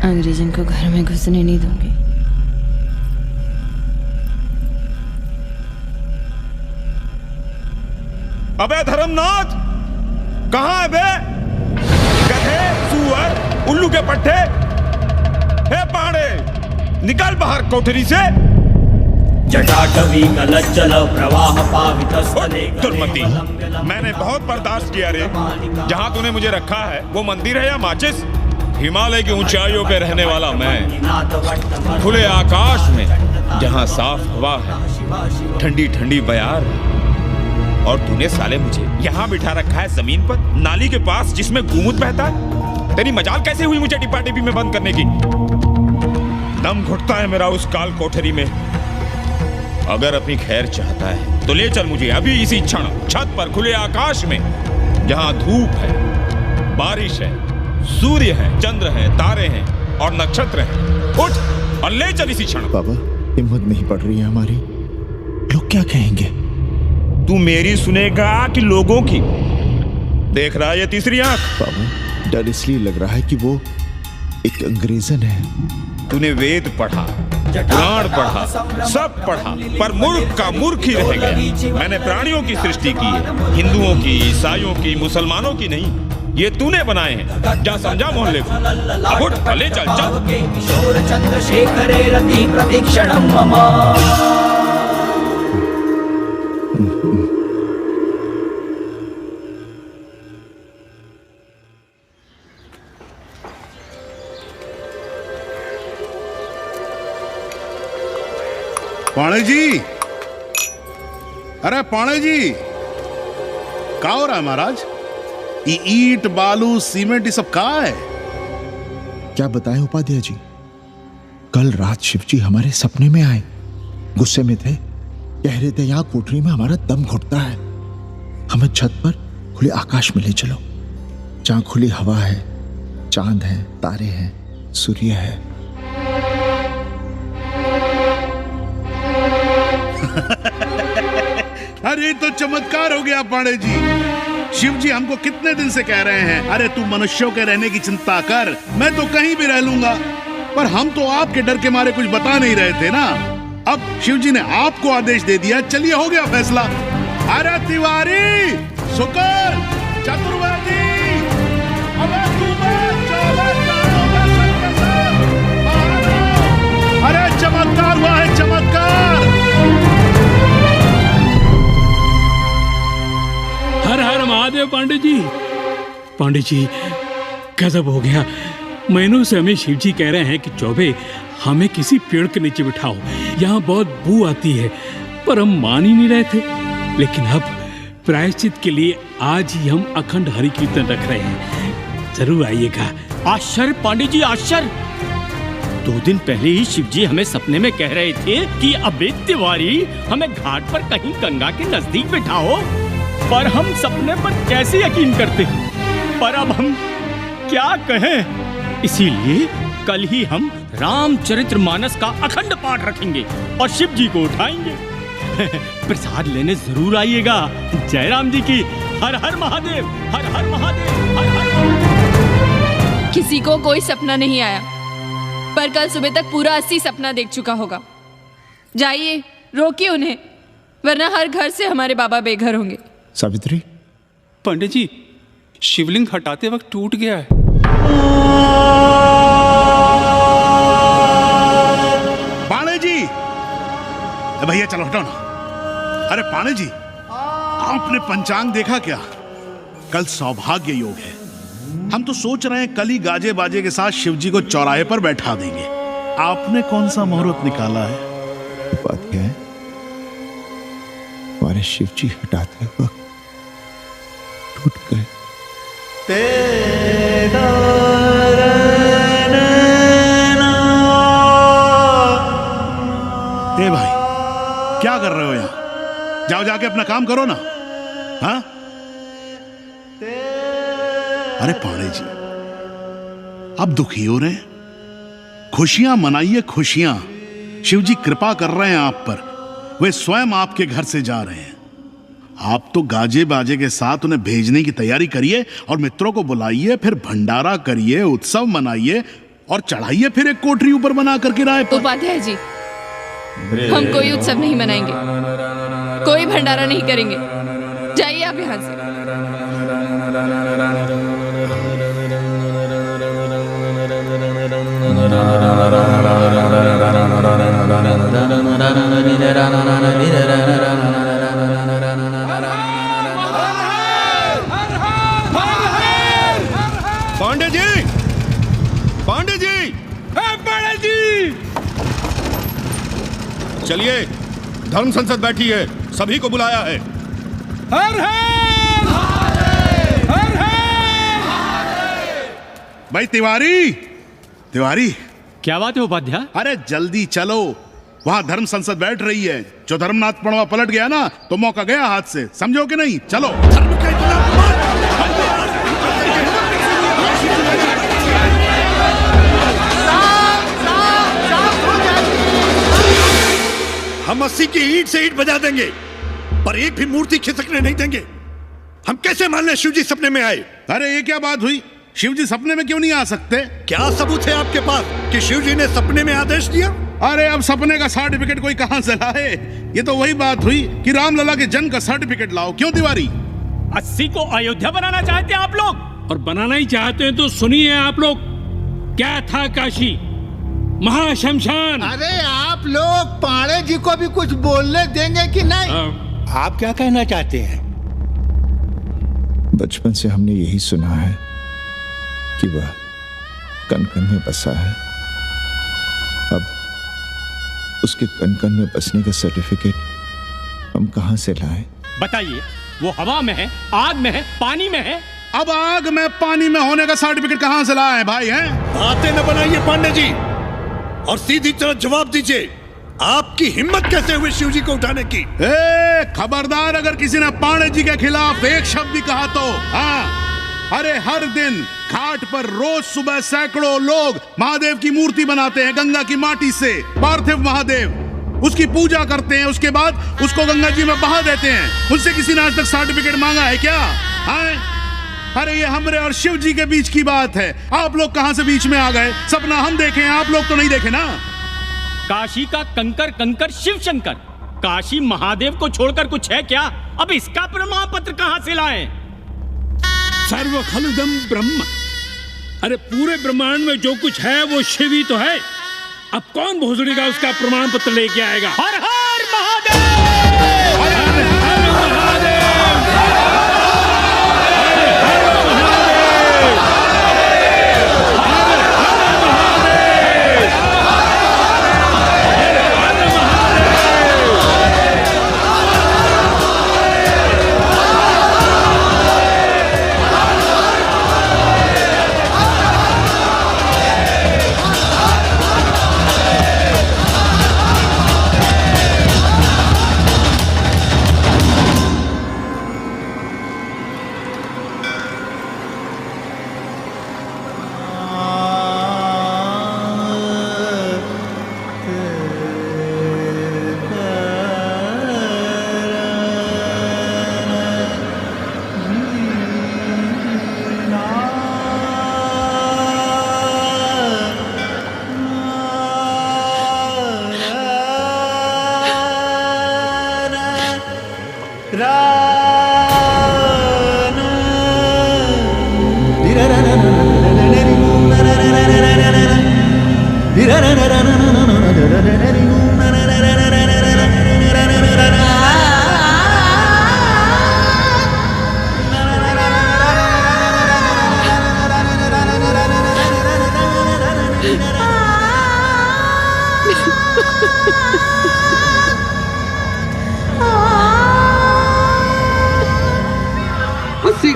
अंग्रेजन को घर में घुसने नहीं दूंगी। अबे धर्मनाथ, कहाँ है बे? गधे, सुअर, उल्लू के पट्टे। हे पांडे, निकल बाहर कोठरी से। जटाटवी कलज्जल प्रवाह पावितस्तने दुर्मति, मैंने बहुत बर्दाश्त किया रे। जहाँ तूने मुझे रखा है वो मंदिर है या माचिस? हिमालय की ऊंचाइयों पे रहने वाला मैं, खुले आकाश में जहाँ साफ हवा है, ठंडी ठंडी बयार, और तूने साले मुझे यहाँ बिठा रखा है जमीन पर, नाली के पास जिसमें गोमूत्र बहता है। तेरी मजाल कैसे हुई मुझे डिब्बा डिब्बी में बंद करने की? दम घुटता है मेरा उस काल कोठरी में। अगर अपनी खैर चाहता है तो ले चल मुझे अभी इसी क्षण छत पर खुले आकाश में, जहाँ धूप है, बारिश है, सूर्य है, चंद्र है, तारे हैं और नक्षत्र हैं। उठ और ले चल इसी क्षण। बाबा, हिम्मत नहीं पड़ रही है हमारी। लोग क्या कहेंगे? तू मेरी सुनेगा कि लोगों की? देख रहा है ये तीसरी आंख? बाबा, डर इसलिए लग रहा है कि वो एक अंग्रेजन है। तूने वेद पढ़ा, पुराण पढ़ा, सब पढ़ा, पर मूर्ख का मूर्ख ही रह गया। मैंने प्राणियों की सृष्टि की है, हिंदुओं की, ईसाइयों की, मुसलमानों की नहीं। ये तूने बनाए हैं। जा समझा मोहल्ले को। अब उठ, ले चल चल। किशोर चंद्रशेखरे रति प्रतीक्षणं मम। पाणे जी, अरे पाणे जी, क्या हो रहा है महाराज? ये ईंट बालू सीमेंट ये सब कहाँ है? क्या बताएं उपाध्याय जी, कल रात शिवजी हमारे सपने में आए। गुस्से में थे, कह रहे थे यहाँ कोठरी में हमारा दम घुटता है, हमें छत पर खुले आकाश में ले चलो, जहाँ खुली हवा है, चांद है, तारे हैं, सूर्य है। अरे तो चमत्कार हो गया पाणे जी। शिव जी हमको कितने दिन से कह रहे हैं, अरे तू मनुष्यों के रहने की चिंता कर, मैं तो कहीं भी रह लूंगा। पर हम तो आपके डर के मारे कुछ बता नहीं रहे थे ना। अब शिव जी ने आपको आदेश दे दिया, चलिए हो गया फैसला। अरे तिवारी, शुक्र, चतुर्वेदी, अरे चमत्कार हुआ है, चमत्कार। हर हर महादेव पांडे जी। पांडे जी, गजब हो गया। महीनों से हमें शिव जी कह रहे हैं कि चौबे हमें किसी पेड़ के नीचे बिठाओ, यहाँ बहुत बू आती है, पर हम मान ही नहीं रहे थे। लेकिन अब प्रायश्चित के लिए आज ही हम अखंड हरि कीर्तन रख रहे हैं, जरूर आइएगा। आश्चर्य पांडे जी, आश्चर्य। 2 दिन पहले ही शिवजी हमें सपने में कह रहे थे कि अबे तिवारी, हमें घाट पर कहीं गंगा के नजदीक बिठाओ, पर हम सपने पर कैसे यकीन करते? पर अब हम क्या कहें? इसीलिए कल ही हम रामचरितमानस का अखंड पाठ रखेंगे और शिव जी को उठाएंगे। प्रसाद लेने जरूर आइएगा। जय राम जी की। हर हर महादेव, हर हर महादेव, हर हर महादेव। किसी को कोई सपना नहीं आया, पर कल सुबह तक पूरा 80 सपना देख चुका होगा। जाइए, रोकिए उन्हें, वरना हर घर से हमारे बाबा बेघर होंगे। सावित्री, पंडित जी, शिवलिंग हटाते वक्त टूट गया है। पाणे जी, भैया चलो हटो ना। अरे पाणे जी, आपने पंचांग देखा क्या? कल सौभाग्य योग है। हम तो सोच रहे हैं कल ही गाजे बाजे के साथ शिवजी को चौराहे पर बैठा देंगे। आपने कौन सा मुहूर्त निकाला है? बात क्या है, हमारे शिवजी हटाते वक्त टूट गए। ए भाई, क्या कर रहे हो यहाँ? जाओ जाके अपना काम करो ना। हाँ? अरे पाणे जी, अब दुखी हो रहे हैं? खुशियां मनाइए, खुशियां। शिवजी कृपा कर रहे हैं आप पर, वे स्वयं आपके घर से जा रहे हैं। आप तो गाजे बाजे के साथ उन्हें भेजने की तैयारी करिए और मित्रों को बुलाइए, फिर भंडारा करिए, उत्सव मनाइए, और चढ़ाइए फिर एक कोठरी ऊपर बना कर किराए पर। उपाध्याय जी, हम कोई उत्सव नहीं मनाएंगे, कोई भंडारा नहीं करेंगे। जाइए आप यहाँ से। पांडे जी, पांडे जी, पांडे जी, चलिए, धर्म संसद बैठी है, सभी को बुलाया है। हर हर हर हर। भाई तिवारी, तिवारी, क्या बात है उपाध्याय? अरे जल्दी चलो, वहाँ धर्म संसद बैठ रही है। जो धर्मनाथ पड़वा पलट गया ना तो मौका गया हाथ से, समझो कि नहीं? चलो। हम 80 की ईंट से ईंट बजा देंगे, पर एक भी मूर्ति खिसकने नहीं देंगे। हम कैसे मान लें शिव जी सपने में आए? अरे ये क्या बात हुई? शिव जी सपने में क्यों नहीं आ सकते? क्या सबूत है आपके पास कि शिव जी ने सपने में आदेश दिया? अरे अब सपने का सर्टिफिकेट कोई कहां से लाए? ये तो वही बात हुई कि रामलला के जन्म का सर्टिफिकेट लाओ। क्यों तिवारी? 80 को अयोध्या बनाना चाहते हैं आप लोग? और बनाना ही चाहते हैं तो सुनिए आप लोग, क्या था काशी महाशमशान। अरे आप लोग पांडे जी को भी कुछ बोलने देंगे कि नहीं? आप क्या कहना चाहते हैं? बचपन से हमने यही सुना है कि वह कन कन में बसा है। अब उसके कन कन में बसने का सर्टिफिकेट हम कहां से लाएं? बताइए, वो हवा में है, आग में है, पानी में है? अब आग में पानी में होने का सर्टिफिकेट कहां से लाए भाई? हैं बातें न बनाइए पांडे जी, और सीधी तरह जवाब दीजिए, आपकी हिम्मत कैसे हुई शिव जी को उठाने की? खबरदार, अगर किसी ने पांडे जी के खिलाफ एक शब्द भी कहा तो। हाँ, अरे हर दिन घाट पर रोज सुबह सैकड़ों लोग महादेव की मूर्ति बनाते हैं गंगा की माटी से, पार्थिव महादेव। उसकी पूजा करते हैं, उसके बाद उसको गंगा जी में बहा देते हैं। उनसे किसी ने आज तक सर्टिफिकेट मांगा है क्या? अरे ये हमरे और शिव जी के बीच की बात है। आप लोग कहां से बीच में आ गए? सपना हम देखे हैं, आप लोग तो नहीं देखे ना। काशी का कंकर कंकर शिव शंकर, काशी महादेव को छोड़कर कुछ है क्या? अब इसका प्रमाण पत्र कहां से लाएं? सर्व खलुदम ब्रह्म, अरे पूरे ब्रह्मांड में जो कुछ है वो शिव ही तो है। अब कौन भोसड़ी का उसका प्रमाण पत्र लेके आएगा? हर हर महादेव, हर हर महादेव।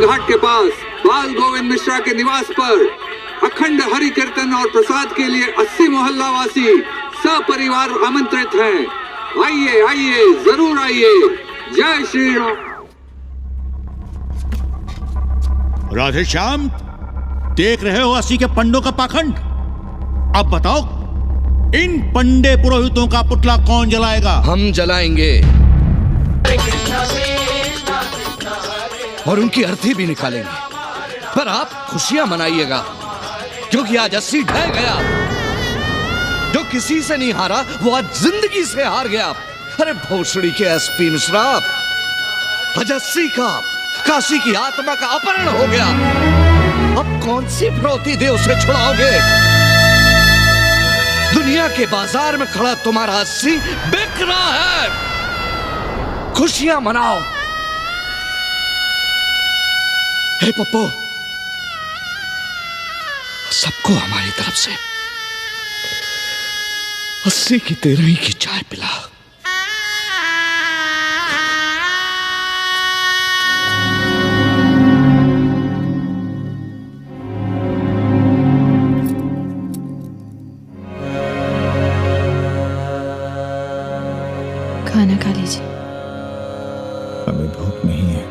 घाट के पास बाल गोविंद मिश्रा के निवास पर अखंड हरि कीर्तन और प्रसाद के लिए 80 मोहल्ला वासी सपरिवार आमंत्रित हैं। आइए आइए, जरूर आइए। जय श्री राम। राधे श्याम, देख रहे हो 80 के पंडों का पाखंड? अब बताओ, इन पंडे पुरोहितों का पुतला कौन जलाएगा? हम जलाएंगे और उनकी अर्थी भी निकालेंगे। पर आप खुशियां मनाइएगा, क्योंकि आज 80 ढह गया। जो किसी से नहीं हारा वो आज जिंदगी से हार गया। अरे भोसड़ी के एसपी मिश्रा, आज 80 का काशी की आत्मा का अपहरण हो गया। अब कौन सी फिरौती दे उसे छुड़ाओगे? दुनिया के बाजार में खड़ा तुम्हारा 80 बिक रहा है। खुशियां मनाओ। हे पप्पू, सबको हमारी तरफ से 80 की 13 की चाय पिला। खाना खा लीजिए। हमें भूख नहीं है।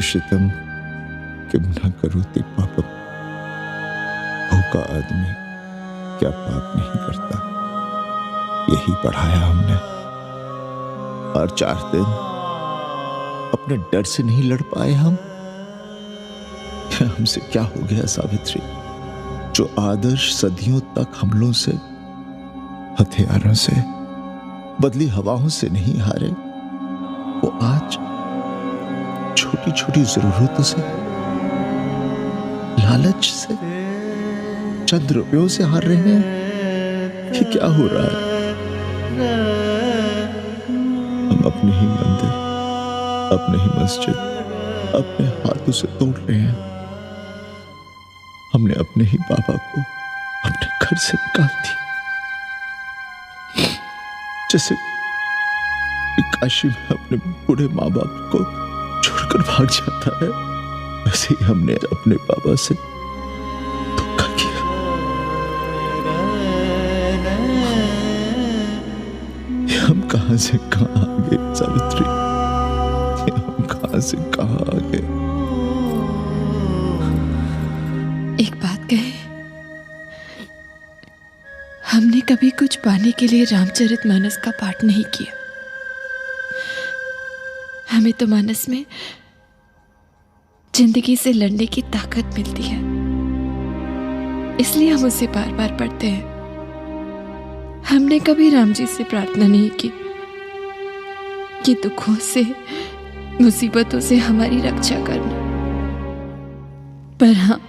शितम कि ना करो ते पापम। भूखा आदमी क्या पाप नहीं करता, यही पढ़ाया हमने। और 4 दिन अपने डर से नहीं लड़ पाए हम। हमसे क्या हो गया सावित्री? जो आदर्श सदियों तक हमलों से, हथियारों से, बदली हवाओं से नहीं हारे, वो आज छोटी छोटी जरूरतों से, लालच से, चंद रुपयों से हार रहे हैं। कि क्या हो रहा है? हम अपने ही मंदिर, अपने ही मस्जिद अपने हाथों से तोड़ रहे हैं। हमने अपने ही बाबा को अपने घर से निकाल दी। जैसे काशी में अपने बूढ़े माँ बाप को छोड़कर भाग जाता है, वैसे ही हमने अपने बाबा से धोखा किया। ये हम कहां से कहां आ गए सावित्री? ये हम कहां से कहां आ गए? एक बात कहे, हमने कभी कुछ पाने के लिए रामचरितमानस का पाठ नहीं किया। हमें तो मानस में जिंदगी से लड़ने की ताकत मिलती है, इसलिए हम उसे बार बार पढ़ते हैं। हमने कभी राम जी से प्रार्थना नहीं की कि दुखों से, मुसीबतों से हमारी रक्षा करना। पर हाँ,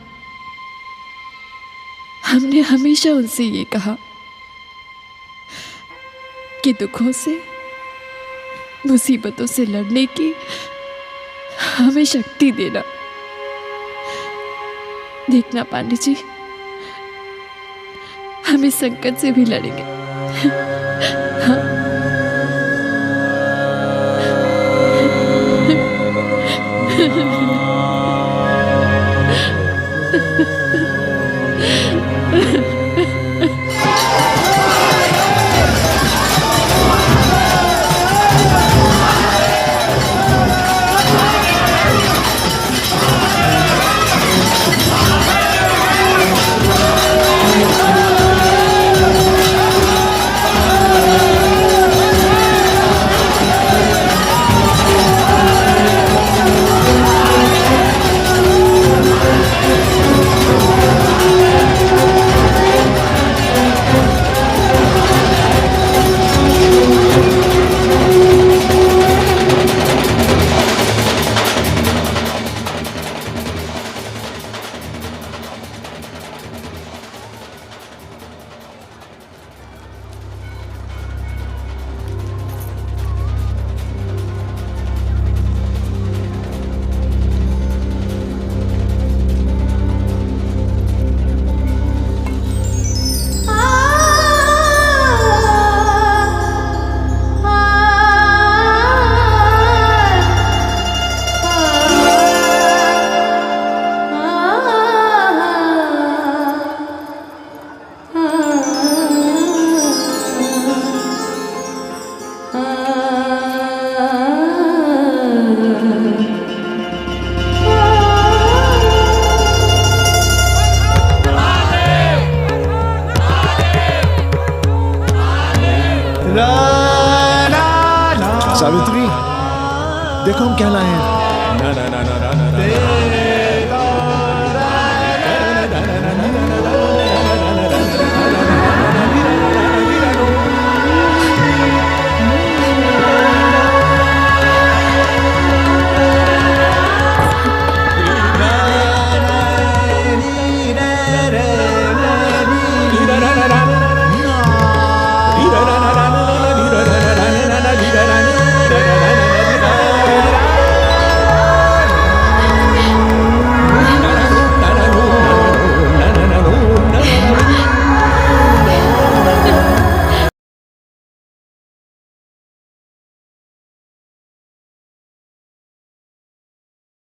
हमने हमेशा उनसे ये कहा कि दुखों से, मुसीबतों से लड़ने की हमें शक्ति देना। देखना पांडे जी, हम इस संकट से भी लड़ेंगे। हाँ? हम कहलाए हैं। रा